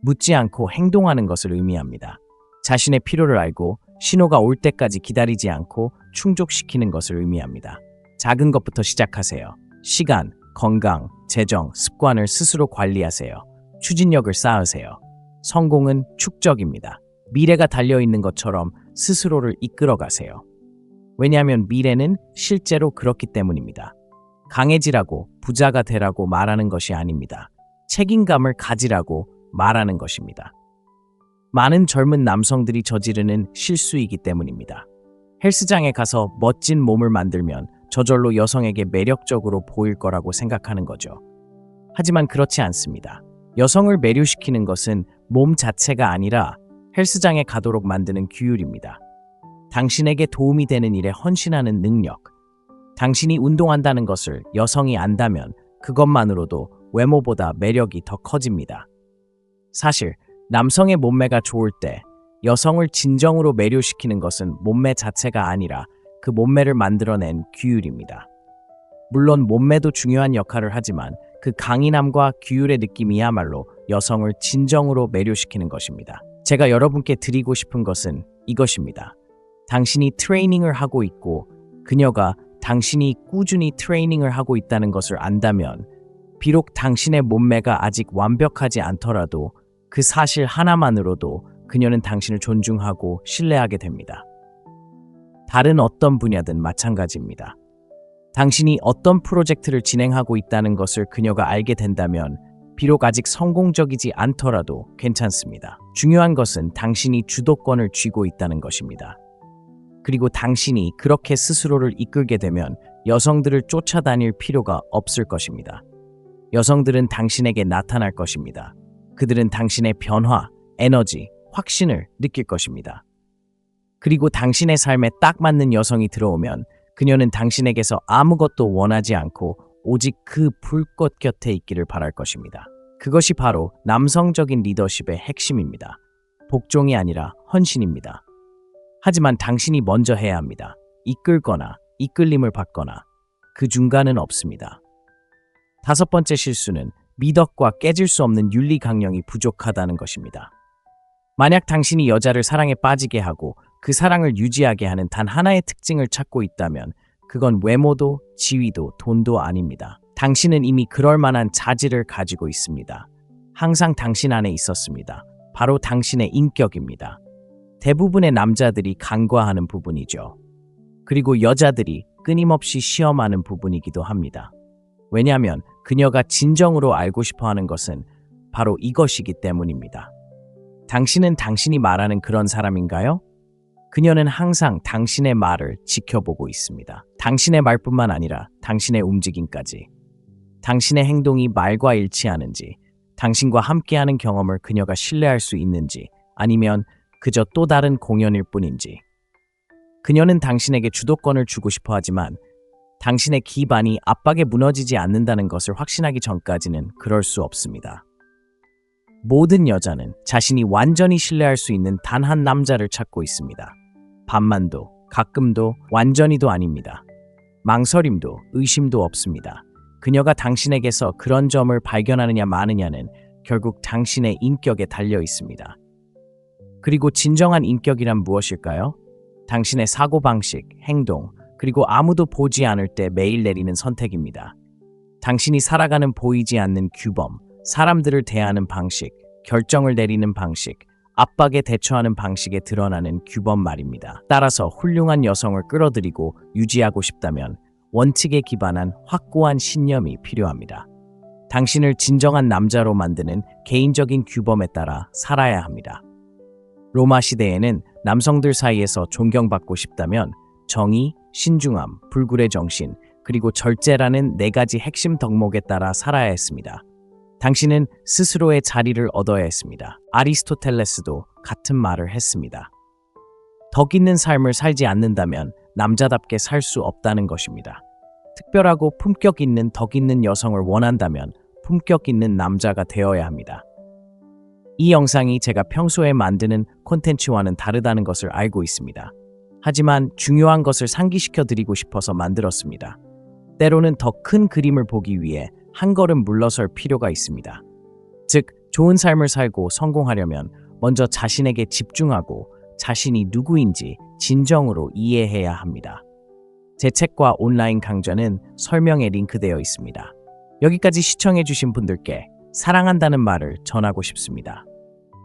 묻지 않고 행동하는 것을 의미합니다. 자신의 필요를 알고 신호가 올 때까지 기다리지 않고 충족시키는 것을 의미합니다. 작은 것부터 시작하세요. 시간, 건강, 재정, 습관을 스스로 관리하세요. 추진력을 쌓으세요. 성공은 축적입니다. 미래가 달려있는 것처럼 스스로를 이끌어 가세요. 왜냐하면 미래는 실제로 그렇기 때문입니다. 강해지라고, 부자가 되라고 말하는 것이 아닙니다. 책임감을 가지라고 말하는 것입니다. 많은 젊은 남성들이 저지르는 실수이기 때문입니다. 헬스장에 가서 멋진 몸을 만들면 저절로 여성에게 매력적으로 보일 거라고 생각하는 거죠. 하지만 그렇지 않습니다. 여성을 매료시키는 것은 몸 자체가 아니라 헬스장에 가도록 만드는 규율입니다. 당신에게 도움이 되는 일에 헌신하는 능력, 당신이 운동한다는 것을 여성이 안다면 그것만으로도 외모보다 매력이 더 커집니다. 사실 남성의 몸매가 좋을 때 여성을 진정으로 매료시키는 것은 몸매 자체가 아니라 그 몸매를 만들어낸 규율입니다. 물론 몸매도 중요한 역할을 하지만 그 강인함과 규율의 느낌이야말로 여성을 진정으로 매료시키는 것입니다. 제가 여러분께 드리고 싶은 것은 이것입니다. 당신이 트레이닝을 하고 있고 그녀가 당신이 꾸준히 트레이닝을 하고 있다는 것을 안다면 비록 당신의 몸매가 아직 완벽하지 않더라도 그 사실 하나만으로도 그녀는 당신을 존중하고 신뢰하게 됩니다. 다른 어떤 분야든 마찬가지입니다. 당신이 어떤 프로젝트를 진행하고 있다는 것을 그녀가 알게 된다면 비록 아직 성공적이지 않더라도 괜찮습니다. 중요한 것은 당신이 주도권을 쥐고 있다는 것입니다. 그리고 당신이 그렇게 스스로를 이끌게 되면 여성들을 쫓아다닐 필요가 없을 것입니다. 여성들은 당신에게 나타날 것입니다. 그들은 당신의 변화, 에너지, 확신을 느낄 것입니다. 그리고 당신의 삶에 딱 맞는 여성이 들어오면 그녀는 당신에게서 아무것도 원하지 않고 오직 그 불꽃 곁에 있기를 바랄 것입니다. 그것이 바로 남성적인 리더십의 핵심입니다. 복종이 아니라 헌신입니다. 하지만 당신이 먼저 해야 합니다. 이끌거나 이끌림을 받거나 그 중간은 없습니다. 다섯 번째 실수는 미덕과 깨질 수 없는 윤리 강령이 부족하다는 것입니다. 만약 당신이 여자를 사랑에 빠지게 하고 그 사랑을 유지하게 하는 단 하나의 특징을 찾고 있다면 그건 외모도 지위도 돈도 아닙니다. 당신은 이미 그럴 만한 자질을 가지고 있습니다. 항상 당신 안에 있었습니다. 바로 당신의 인격입니다. 대부분의 남자들이 간과하는 부분이죠. 그리고 여자들이 끊임없이 시험하는 부분이기도 합니다. 왜냐하면 그녀가 진정으로 알고 싶어하는 것은 바로 이것이기 때문입니다. 당신은 당신이 말하는 그런 사람인가요? 그녀는 항상 당신의 말을 지켜보고 있습니다. 당신의 말뿐만 아니라 당신의 움직임까지. 당신의 행동이 말과 일치하는지, 당신과 함께하는 경험을 그녀가 신뢰할 수 있는지, 아니면 그저 또 다른 공연일 뿐인지. 그녀는 당신에게 주도권을 주고 싶어 하지만 당신의 기반이 압박에 무너지지 않는다는 것을 확신하기 전까지는 그럴 수 없습니다. 모든 여자는 자신이 완전히 신뢰할 수 있는 단 한 남자를 찾고 있습니다. 반만도, 가끔도, 완전히도 아닙니다. 망설임도, 의심도 없습니다. 그녀가 당신에게서 그런 점을 발견하느냐 마느냐는 결국 당신의 인격에 달려 있습니다. 그리고 진정한 인격이란 무엇일까요? 당신의 사고방식, 행동, 그리고 아무도 보지 않을 때 매일 내리는 선택입니다. 당신이 살아가는 보이지 않는 규범, 사람들을 대하는 방식, 결정을 내리는 방식, 압박에 대처하는 방식에 드러나는 규범 말입니다. 따라서 훌륭한 여성을 끌어들이고 유지하고 싶다면 원칙에 기반한 확고한 신념이 필요합니다. 당신을 진정한 남자로 만드는 개인적인 규범에 따라 살아야 합니다. 로마 시대에는 남성들 사이에서 존경받고 싶다면 정의, 신중함, 불굴의 정신, 그리고 절제라는 4가지 핵심 덕목에 따라 살아야 했습니다. 당신은 스스로의 자리를 얻어야 했습니다. 아리스토텔레스도 같은 말을 했습니다. 덕 있는 삶을 살지 않는다면 남자답게 살 수 없다는 것입니다. 특별하고 품격 있는 덕 있는 여성을 원한다면 품격 있는 남자가 되어야 합니다. 이 영상이 제가 평소에 만드는 콘텐츠와는 다르다는 것을 알고 있습니다. 하지만 중요한 것을 상기시켜 드리고 싶어서 만들었습니다. 때로는 더 큰 그림을 보기 위해 한 걸음 물러설 필요가 있습니다. 즉, 좋은 삶을 살고 성공하려면 먼저 자신에게 집중하고 자신이 누구인지 진정으로 이해해야 합니다. 제 책과 온라인 강좌는 설명에 링크되어 있습니다. 여기까지 시청해주신 분들께 사랑한다는 말을 전하고 싶습니다.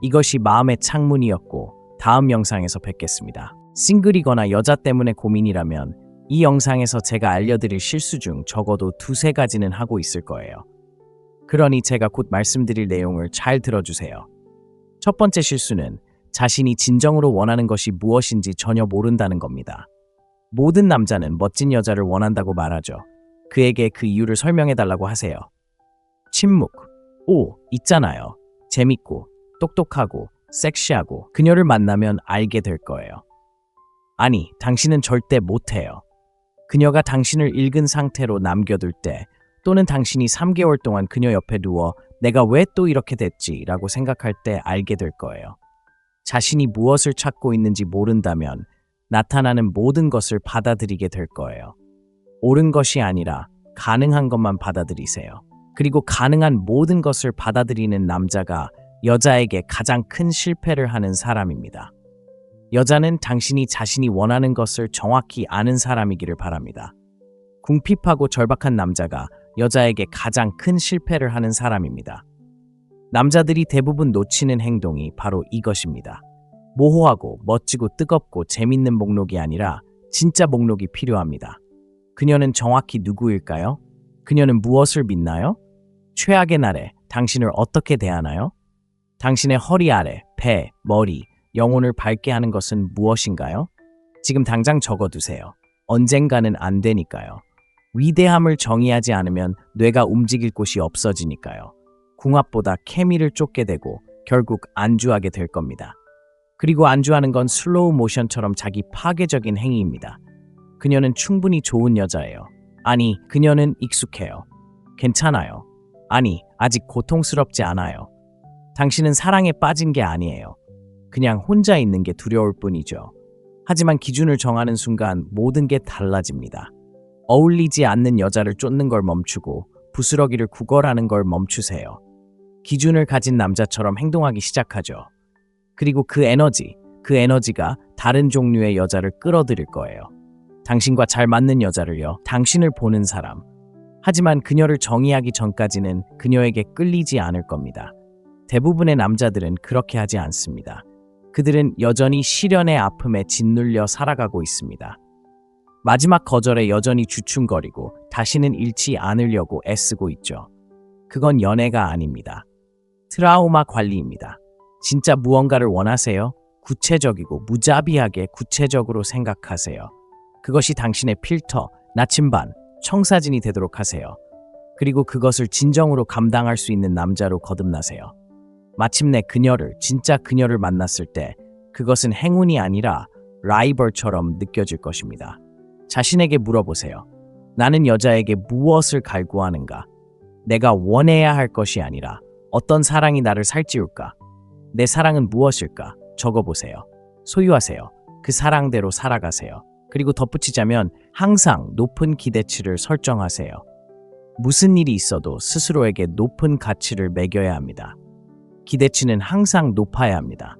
이것이 마음의 창문이었고 다음 영상에서 뵙겠습니다. 싱글이거나 여자 때문에 고민이라면 이 영상에서 제가 알려드릴 실수 중 적어도 2-3가지는 하고 있을 거예요. 그러니 제가 곧 말씀드릴 내용을 잘 들어주세요. 첫 번째 실수는 자신이 진정으로 원하는 것이 무엇인지 전혀 모른다는 겁니다. 모든 남자는 멋진 여자를 원한다고 말하죠. 그에게 그 이유를 설명해달라고 하세요. 침묵. 오, 있잖아요. 재밌고, 똑똑하고, 섹시하고 그녀를 만나면 알게 될 거예요. 아니, 당신은 절대 못해요. 그녀가 당신을 읽은 상태로 남겨둘 때 또는 당신이 3개월 동안 그녀 옆에 누워 내가 왜 또 이렇게 됐지? 라고 생각할 때 알게 될 거예요. 자신이 무엇을 찾고 있는지 모른다면 나타나는 모든 것을 받아들이게 될 거예요. 옳은 것이 아니라 가능한 것만 받아들이세요. 그리고 가능한 모든 것을 받아들이는 남자가 여자에게 가장 큰 실패를 하는 사람입니다. 여자는 당신이 자신이 원하는 것을 정확히 아는 사람이기를 바랍니다. 궁핍하고 절박한 남자가 여자에게 가장 큰 실패를 하는 사람입니다. 남자들이 대부분 놓치는 행동이 바로 이것입니다. 모호하고 멋지고 뜨겁고 재밌는 목록이 아니라 진짜 목록이 필요합니다. 그녀는 정확히 누구일까요? 그녀는 무엇을 믿나요? 최악의 날에 당신을 어떻게 대하나요? 당신의 허리 아래, 배, 머리, 영혼을 밝게 하는 것은 무엇인가요? 지금 당장 적어두세요. 언젠가는 안 되니까요. 위대함을 정의하지 않으면 뇌가 움직일 곳이 없어지니까요. 궁합보다 케미를 쫓게 되고 결국 안주하게 될 겁니다. 그리고 안주하는 건 슬로우 모션처럼 자기 파괴적인 행위입니다. 그녀는 충분히 좋은 여자예요. 아니, 그녀는 익숙해요. 괜찮아요. 아니, 아직 고통스럽지 않아요. 당신은 사랑에 빠진 게 아니에요. 그냥 혼자 있는 게 두려울 뿐이죠. 하지만 기준을 정하는 순간 모든 게 달라집니다. 어울리지 않는 여자를 쫓는 걸 멈추고 부스러기를 구걸하는 걸 멈추세요. 기준을 가진 남자처럼 행동하기 시작하죠. 그리고 그 에너지가 다른 종류의 여자를 끌어들일 거예요. 당신과 잘 맞는 여자를요. 당신을 보는 사람. 하지만 그녀를 정의하기 전까지는 그녀에게 끌리지 않을 겁니다. 대부분의 남자들은 그렇게 하지 않습니다. 그들은 여전히 시련의 아픔에 짓눌려 살아가고 있습니다. 마지막 거절에 여전히 주춤거리고 다시는 잃지 않으려고 애쓰고 있죠. 그건 연애가 아닙니다. 트라우마 관리입니다. 진짜 무언가를 원하세요? 구체적이고 무자비하게 구체적으로 생각하세요. 그것이 당신의 필터, 나침반, 청사진이 되도록 하세요. 그리고 그것을 진정으로 감당할 수 있는 남자로 거듭나세요. 마침내 진짜 그녀를 만났을 때 그것은 행운이 아니라 라이벌처럼 느껴질 것입니다. 자신에게 물어보세요. 나는 여자에게 무엇을 갈구하는가? 내가 원해야 할 것이 아니라 어떤 사랑이 나를 살찌울까? 내 사랑은 무엇일까? 적어보세요. 소유하세요. 그 사랑대로 살아가세요. 그리고 덧붙이자면 항상 높은 기대치를 설정하세요. 무슨 일이 있어도 스스로에게 높은 가치를 매겨야 합니다. 기대치는 항상 높아야 합니다.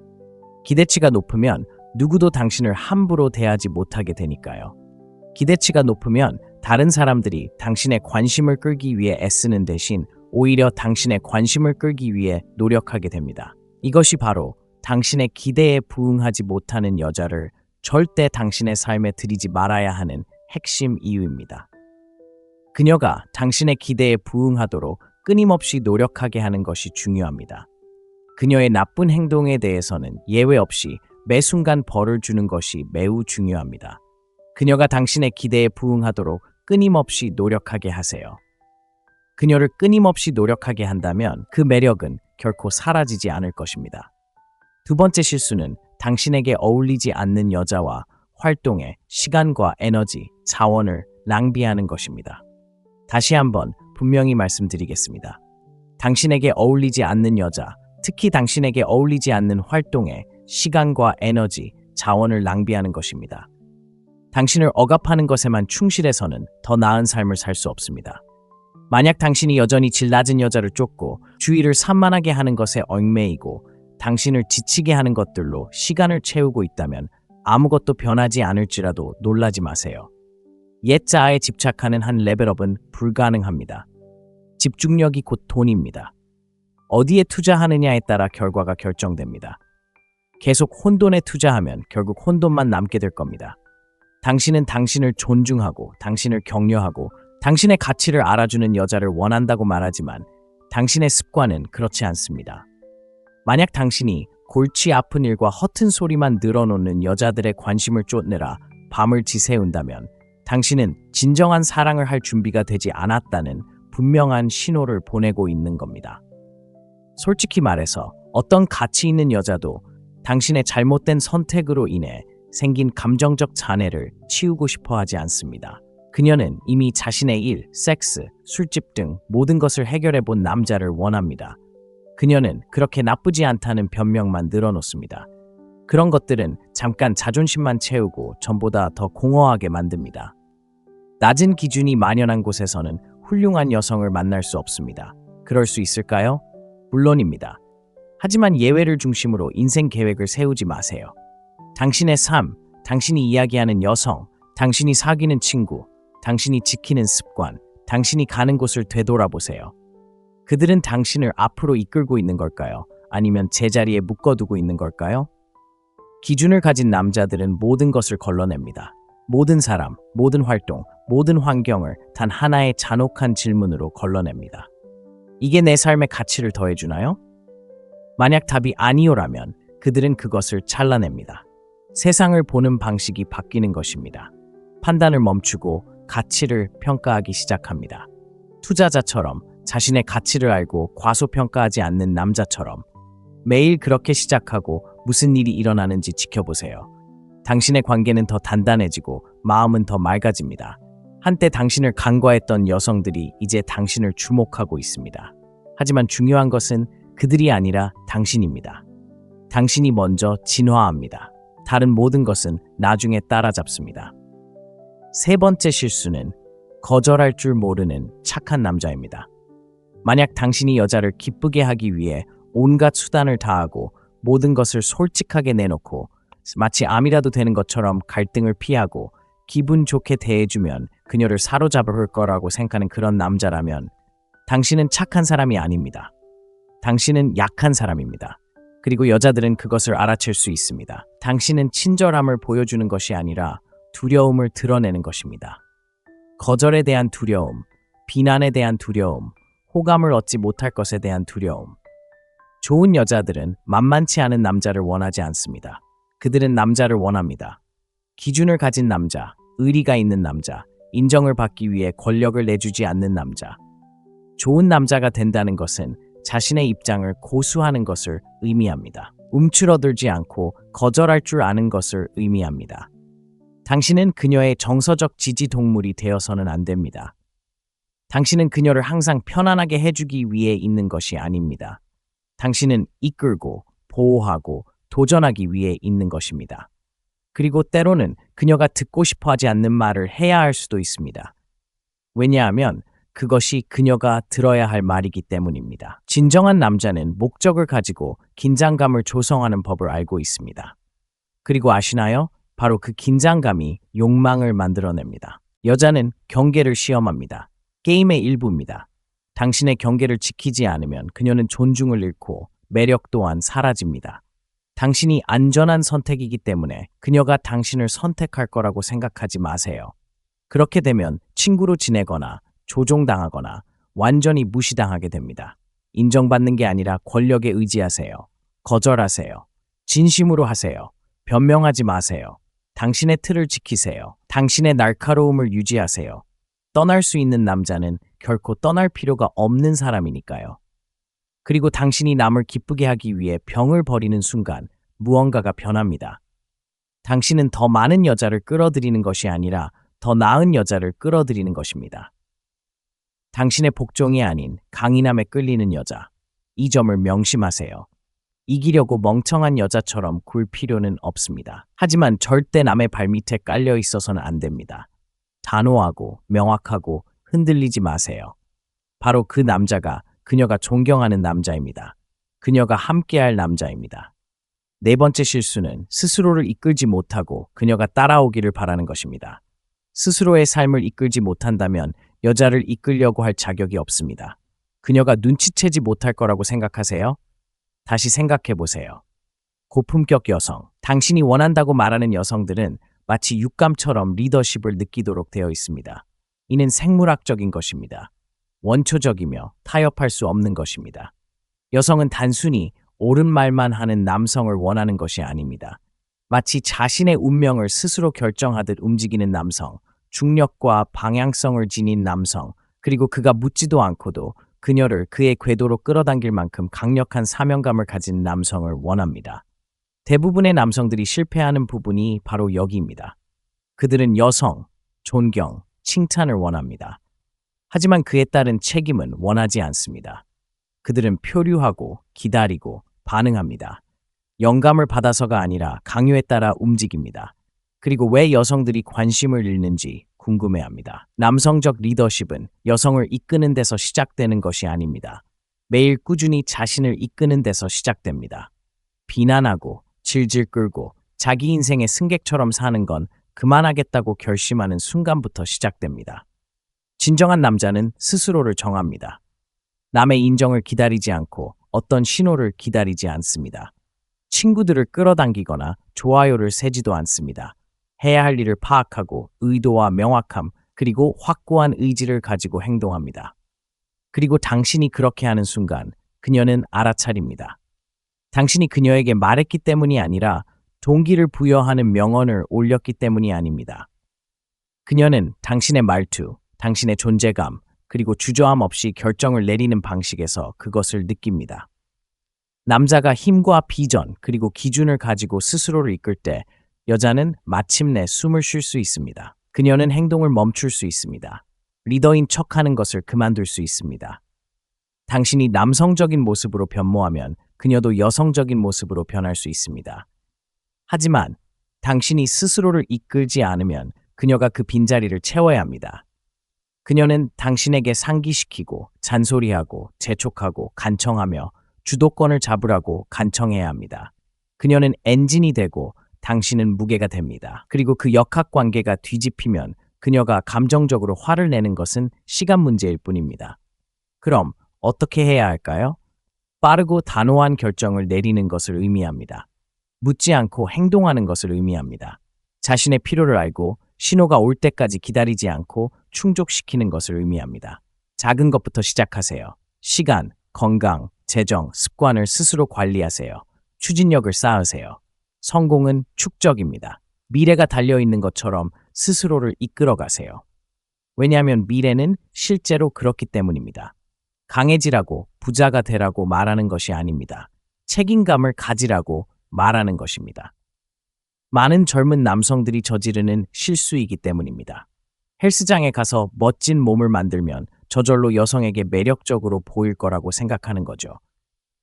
기대치가 높으면 누구도 당신을 함부로 대하지 못하게 되니까요. 기대치가 높으면 다른 사람들이 당신의 관심을 끌기 위해 애쓰는 대신 오히려 당신의 관심을 끌기 위해 노력하게 됩니다. 이것이 바로 당신의 기대에 부응하지 못하는 여자를 절대 당신의 삶에 들이지 말아야 하는 핵심 이유입니다. 그녀가 당신의 기대에 부응하도록 끊임없이 노력하게 하는 것이 중요합니다. 그녀의 나쁜 행동에 대해서는 예외 없이 매 순간 벌을 주는 것이 매우 중요합니다. 그녀가 당신의 기대에 부응하도록 끊임없이 노력하게 하세요. 그녀를 끊임없이 노력하게 한다면 그 매력은 결코 사라지지 않을 것입니다. 두 번째 실수는 당신에게 어울리지 않는 여자와 활동에 시간과 에너지, 자원을 낭비하는 것입니다. 다시 한번 분명히 말씀드리겠습니다. 당신에게 어울리지 않는 여자, 특히 당신에게 어울리지 않는 활동에 시간과 에너지, 자원을 낭비하는 것입니다. 당신을 억압하는 것에만 충실해서는 더 나은 삶을 살 수 없습니다. 만약 당신이 여전히 질 낮은 여자를 쫓고 주의를 산만하게 하는 것에 얽매이고 당신을 지치게 하는 것들로 시간을 채우고 있다면 아무것도 변하지 않을지라도 놀라지 마세요. 옛 자아에 집착하는 한 레벨업은 불가능합니다. 집중력이 곧 돈입니다. 어디에 투자하느냐에 따라 결과가 결정됩니다. 계속 혼돈에 투자하면 결국 혼돈만 남게 될 겁니다. 당신은 당신을 존중하고 당신을 격려하고 당신의 가치를 알아주는 여자를 원한다고 말하지만 당신의 습관은 그렇지 않습니다. 만약 당신이 골치 아픈 일과 허튼 소리만 늘어놓는 여자들의 관심을 쫓느라 밤을 지새운다면 당신은 진정한 사랑을 할 준비가 되지 않았다는 분명한 신호를 보내고 있는 겁니다. 솔직히 말해서 어떤 가치 있는 여자도 당신의 잘못된 선택으로 인해 생긴 감정적 잔해를 치우고 싶어 하지 않습니다. 그녀는 이미 자신의 일, 섹스, 술집 등 모든 것을 해결해 본 남자를 원합니다. 그녀는 그렇게 나쁘지 않다는 변명만 늘어놓습니다. 그런 것들은 잠깐 자존심만 채우고 전보다 더 공허하게 만듭니다. 낮은 기준이 만연한 곳에서는 훌륭한 여성을 만날 수 없습니다. 그럴 수 있을까요? 물론입니다. 하지만 예외를 중심으로 인생 계획을 세우지 마세요. 당신의 삶, 당신이 이야기하는 여성, 당신이 사귀는 친구, 당신이 지키는 습관, 당신이 가는 곳을 되돌아보세요. 그들은 당신을 앞으로 이끌고 있는 걸까요? 아니면 제자리에 묶어두고 있는 걸까요? 기준을 가진 남자들은 모든 것을 걸러냅니다. 모든 사람, 모든 활동, 모든 환경을 단 하나의 잔혹한 질문으로 걸러냅니다. 이게 내 삶의 가치를 더해주나요? 만약 답이 아니오라면 그들은 그것을 잘라냅니다. 세상을 보는 방식이 바뀌는 것입니다. 판단을 멈추고 가치를 평가하기 시작합니다. 투자자처럼 자신의 가치를 알고 과소평가하지 않는 남자처럼 매일 그렇게 시작하고 무슨 일이 일어나는지 지켜보세요. 당신의 관계는 더 단단해지고 마음은 더 맑아집니다. 한때 당신을 간과했던 여성들이 이제 당신을 주목하고 있습니다. 하지만 중요한 것은 그들이 아니라 당신입니다. 당신이 먼저 진화합니다. 다른 모든 것은 나중에 따라잡습니다. 세 번째 실수는 거절할 줄 모르는 착한 남자입니다. 만약 당신이 여자를 기쁘게 하기 위해 온갖 수단을 다하고 모든 것을 솔직하게 내놓고 마치 암이라도 되는 것처럼 갈등을 피하고 기분 좋게 대해주면 그녀를 사로잡을 거라고 생각하는 그런 남자라면 당신은 착한 사람이 아닙니다. 당신은 약한 사람입니다. 그리고 여자들은 그것을 알아챌 수 있습니다. 당신은 친절함을 보여주는 것이 아니라 두려움을 드러내는 것입니다. 거절에 대한 두려움, 비난에 대한 두려움, 호감을 얻지 못할 것에 대한 두려움. 좋은 여자들은 만만치 않은 남자를 원하지 않습니다. 그들은 남자를 원합니다. 기준을 가진 남자, 의리가 있는 남자, 인정을 받기 위해 권력을 내주지 않는 남자. 좋은 남자가 된다는 것은 자신의 입장을 고수하는 것을 의미합니다. 움츠러들지 않고 거절할 줄 아는 것을 의미합니다. 당신은 그녀의 정서적 지지 동물이 되어서는 안 됩니다. 당신은 그녀를 항상 편안하게 해주기 위해 있는 것이 아닙니다. 당신은 이끌고 보호하고 도전하기 위해 있는 것입니다. 그리고 때로는 그녀가 듣고 싶어 하지 않는 말을 해야 할 수도 있습니다. 왜냐하면 그것이 그녀가 들어야 할 말이기 때문입니다. 진정한 남자는 목적을 가지고 긴장감을 조성하는 법을 알고 있습니다. 그리고 아시나요? 바로 그 긴장감이 욕망을 만들어냅니다. 여자는 경계를 시험합니다. 게임의 일부입니다. 당신의 경계를 지키지 않으면 그녀는 존중을 잃고 매력 또한 사라집니다. 당신이 안전한 선택이기 때문에 그녀가 당신을 선택할 거라고 생각하지 마세요. 그렇게 되면 친구로 지내거나 조종당하거나 완전히 무시당하게 됩니다. 인정받는 게 아니라 권력에 의지하세요. 거절하세요. 진심으로 하세요. 변명하지 마세요. 당신의 틀을 지키세요. 당신의 날카로움을 유지하세요. 떠날 수 있는 남자는 결코 떠날 필요가 없는 사람이니까요. 그리고 당신이 남을 기쁘게 하기 위해 병을 버리는 순간 무언가가 변합니다. 당신은 더 많은 여자를 끌어들이는 것이 아니라 더 나은 여자를 끌어들이는 것입니다. 당신의 복종이 아닌 강인함에 끌리는 여자. 이 점을 명심하세요. 이기려고 멍청한 여자처럼 굴 필요는 없습니다. 하지만 절대 남의 발밑에 깔려 있어서는 안 됩니다. 단호하고 명확하고 흔들리지 마세요. 바로 그 남자가 그녀가 존경하는 남자입니다. 그녀가 함께할 남자입니다. 네 번째 실수는 스스로를 이끌지 못하고 그녀가 따라오기를 바라는 것입니다. 스스로의 삶을 이끌지 못한다면 여자를 이끌려고 할 자격이 없습니다. 그녀가 눈치채지 못할 거라고 생각하세요? 다시 생각해 보세요. 고품격 여성, 당신이 원한다고 말하는 여성들은 마치 육감처럼 리더십을 느끼도록 되어 있습니다. 이는 생물학적인 것입니다. 원초적이며 타협할 수 없는 것입니다. 여성은 단순히 옳은 말만 하는 남성을 원하는 것이 아닙니다. 마치 자신의 운명을 스스로 결정하듯 움직이는 남성, 중력과 방향성을 지닌 남성, 그리고 그가 묻지도 않고도 그녀를 그의 궤도로 끌어당길 만큼 강력한 사명감을 가진 남성을 원합니다. 대부분의 남성들이 실패하는 부분이 바로 여기입니다. 그들은 여성, 존경, 칭찬을 원합니다. 하지만 그에 따른 책임은 원하지 않습니다. 그들은 표류하고 기다리고 반응합니다. 영감을 받아서가 아니라 강요에 따라 움직입니다. 그리고 왜 여성들이 관심을 잃는지 궁금해합니다. 남성적 리더십은 여성을 이끄는 데서 시작되는 것이 아닙니다. 매일 꾸준히 자신을 이끄는 데서 시작됩니다. 비난하고 질질 끌고 자기 인생의 승객처럼 사는 건 그만하겠다고 결심하는 순간부터 시작됩니다. 진정한 남자는 스스로를 정합니다. 남의 인정을 기다리지 않고 어떤 신호를 기다리지 않습니다. 친구들을 끌어당기거나 좋아요를 세지도 않습니다. 해야 할 일을 파악하고 의도와 명확함 그리고 확고한 의지를 가지고 행동합니다. 그리고 당신이 그렇게 하는 순간 그녀는 알아차립니다. 당신이 그녀에게 말했기 때문이 아니라 동기를 부여하는 명언을 올렸기 때문이 아닙니다. 그녀는 당신의 말투, 당신의 존재감, 그리고 주저함 없이 결정을 내리는 방식에서 그것을 느낍니다. 남자가 힘과 비전, 그리고 기준을 가지고 스스로를 이끌 때 여자는 마침내 숨을 쉴 수 있습니다. 그녀는 행동을 멈출 수 있습니다. 리더인 척하는 것을 그만둘 수 있습니다. 당신이 남성적인 모습으로 변모하면 그녀도 여성적인 모습으로 변할 수 있습니다. 하지만 당신이 스스로를 이끌지 않으면 그녀가 그 빈자리를 채워야 합니다. 그녀는 당신에게 상기시키고 잔소리하고 재촉하고 간청하며 주도권을 잡으라고 간청해야 합니다. 그녀는 엔진이 되고 당신은 무게가 됩니다. 그리고 그 역학관계가 뒤집히면 그녀가 감정적으로 화를 내는 것은 시간 문제일 뿐입니다. 그럼 어떻게 해야 할까요? 빠르고 단호한 결정을 내리는 것을 의미합니다. 묻지 않고 행동하는 것을 의미합니다. 자신의 필요를 알고 신호가 올 때까지 기다리지 않고 충족시키는 것을 의미합니다. 작은 것부터 시작하세요. 시간, 건강, 재정, 습관을 스스로 관리하세요. 추진력을 쌓으세요. 성공은 축적입니다. 미래가 달려있는 것처럼 스스로를 이끌어가세요. 왜냐하면 미래는 실제로 그렇기 때문입니다. 강해지라고 부자가 되라고 말하는 것이 아닙니다. 책임감을 가지라고 말하는 것입니다. 많은 젊은 남성들이 저지르는 실수이기 때문입니다. 헬스장에 가서 멋진 몸을 만들면 저절로 여성에게 매력적으로 보일 거라고 생각하는 거죠.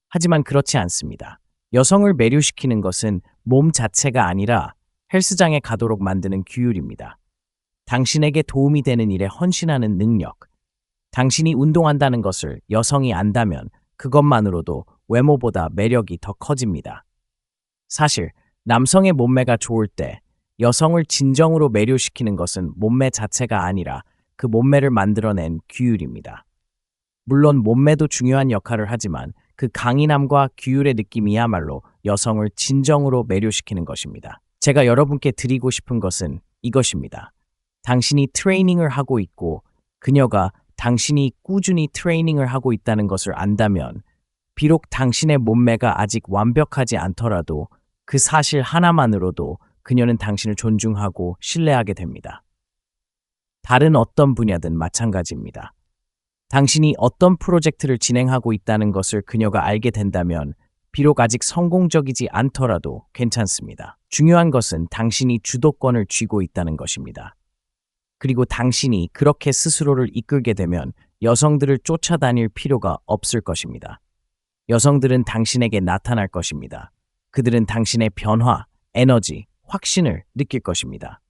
하지만 그렇지 않습니다. 여성을 매료시키는 것은 몸 자체가 아니라 헬스장에 가도록 만드는 규율입니다. 당신에게 도움이 되는 일에 헌신하는 능력, 당신이 운동한다는 것을 여성이 안다면 그것만으로도 외모보다 매력이 더 커집니다. 사실 남성의 몸매가 좋을 때 여성을 진정으로 매료시키는 것은 몸매 자체가 아니라 그 몸매를 만들어낸 규율입니다. 물론 몸매도 중요한 역할을 하지만 그 강인함과 규율의 느낌이야말로 여성을 진정으로 매료시키는 것입니다. 제가 여러분께 드리고 싶은 것은 이것입니다. 당신이 트레이닝을 하고 있고 그녀가 당신이 꾸준히 트레이닝을 하고 있다는 것을 안다면 비록 당신의 몸매가 아직 완벽하지 않더라도 그 사실 하나만으로도 그녀는 당신을 존중하고 신뢰하게 됩니다. 다른 어떤 분야든 마찬가지입니다. 당신이 어떤 프로젝트를 진행하고 있다는 것을 그녀가 알게 된다면 비록 아직 성공적이지 않더라도 괜찮습니다. 중요한 것은 당신이 주도권을 쥐고 있다는 것입니다. 그리고 당신이 그렇게 스스로를 이끌게 되면 여성들을 쫓아다닐 필요가 없을 것입니다. 여성들은 당신에게 나타날 것입니다. 그들은 당신의 변화, 에너지, 확신을 느낄 것입니다.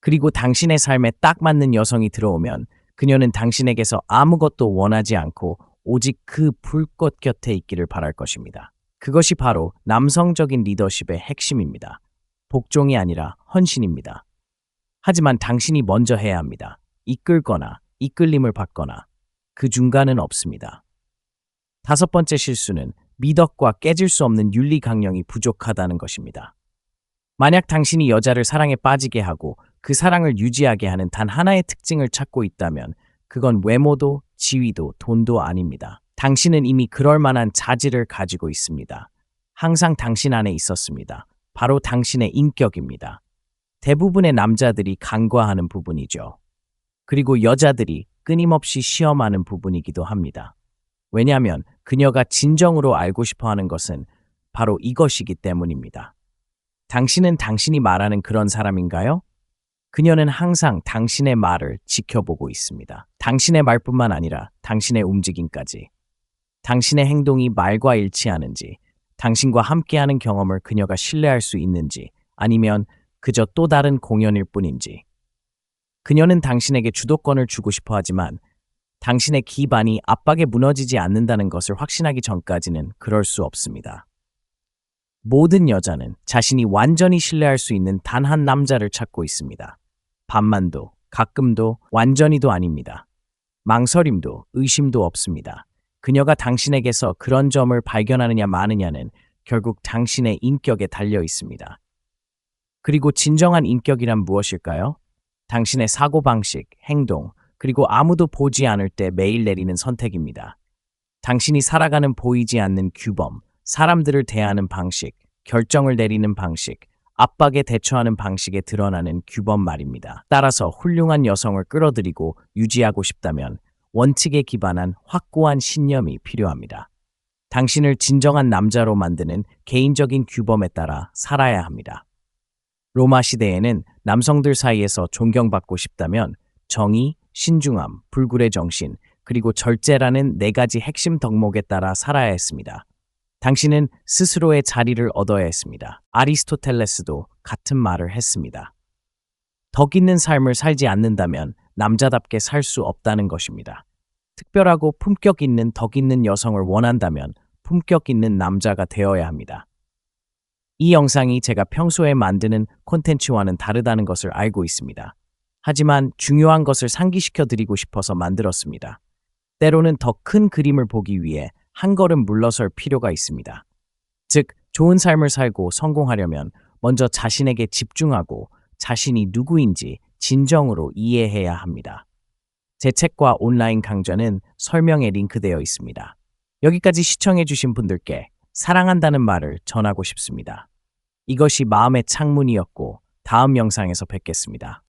그리고 당신의 삶에 딱 맞는 여성이 들어오면 그녀는 당신에게서 아무것도 원하지 않고 오직 그 불꽃 곁에 있기를 바랄 것입니다. 그것이 바로 남성적인 리더십의 핵심입니다. 복종이 아니라 헌신입니다. 하지만 당신이 먼저 해야 합니다. 이끌거나 이끌림을 받거나 그 중간은 없습니다. 다섯 번째 실수는 미덕과 깨질 수 없는 윤리 강령이 부족하다는 것입니다. 만약 당신이 여자를 사랑에 빠지게 하고 그 사랑을 유지하게 하는 단 하나의 특징을 찾고 있다면 그건 외모도 지위도 돈도 아닙니다. 당신은 이미 그럴 만한 자질을 가지고 있습니다. 항상 당신 안에 있었습니다. 바로 당신의 인격입니다. 대부분의 남자들이 간과하는 부분이죠. 그리고 여자들이 끊임없이 시험하는 부분이기도 합니다. 왜냐하면 그녀가 진정으로 알고 싶어 하는 것은 바로 이것이기 때문입니다. 당신은 당신이 말하는 그런 사람인가요? 그녀는 항상 당신의 말을 지켜보고 있습니다. 당신의 말뿐만 아니라 당신의 움직임까지. 당신의 행동이 말과 일치하는지, 당신과 함께하는 경험을 그녀가 신뢰할 수 있는지, 아니면 그저 또 다른 공연일 뿐인지. 그녀는 당신에게 주도권을 주고 싶어 하지만 당신의 기반이 압박에 무너지지 않는다는 것을 확신하기 전까지는 그럴 수 없습니다. 모든 여자는 자신이 완전히 신뢰할 수 있는 단 한 남자를 찾고 있습니다. 반만도, 가끔도, 완전히도 아닙니다. 망설임도, 의심도 없습니다. 그녀가 당신에게서 그런 점을 발견하느냐 마느냐는 결국 당신의 인격에 달려 있습니다. 그리고 진정한 인격이란 무엇일까요? 당신의 사고방식, 행동, 그리고 아무도 보지 않을 때 매일 내리는 선택입니다. 당신이 살아가는 보이지 않는 규범, 사람들을 대하는 방식, 결정을 내리는 방식, 압박에 대처하는 방식에 드러나는 규범 말입니다. 따라서 훌륭한 여성을 끌어들이고 유지하고 싶다면 원칙에 기반한 확고한 신념이 필요합니다. 당신을 진정한 남자로 만드는 개인적인 규범에 따라 살아야 합니다. 로마 시대에는 남성들 사이에서 존경받고 싶다면 정의, 신중함, 불굴의 정신, 그리고 절제라는 네 가지 핵심 덕목에 따라 살아야 했습니다. 당신은 스스로의 자리를 얻어야 했습니다. 아리스토텔레스도 같은 말을 했습니다. 덕 있는 삶을 살지 않는다면 남자답게 살 수 없다는 것입니다. 특별하고 품격 있는 덕 있는 여성을 원한다면 품격 있는 남자가 되어야 합니다. 이 영상이 제가 평소에 만드는 콘텐츠와는 다르다는 것을 알고 있습니다. 하지만 중요한 것을 상기시켜 드리고 싶어서 만들었습니다. 때로는 더 큰 그림을 보기 위해 한 걸음 물러설 필요가 있습니다. 즉, 좋은 삶을 살고 성공하려면 먼저 자신에게 집중하고 자신이 누구인지 진정으로 이해해야 합니다. 제 책과 온라인 강좌는 설명에 링크되어 있습니다. 여기까지 시청해주신 분들께 사랑한다는 말을 전하고 싶습니다. 이것이 마음의 창문이었고 다음 영상에서 뵙겠습니다.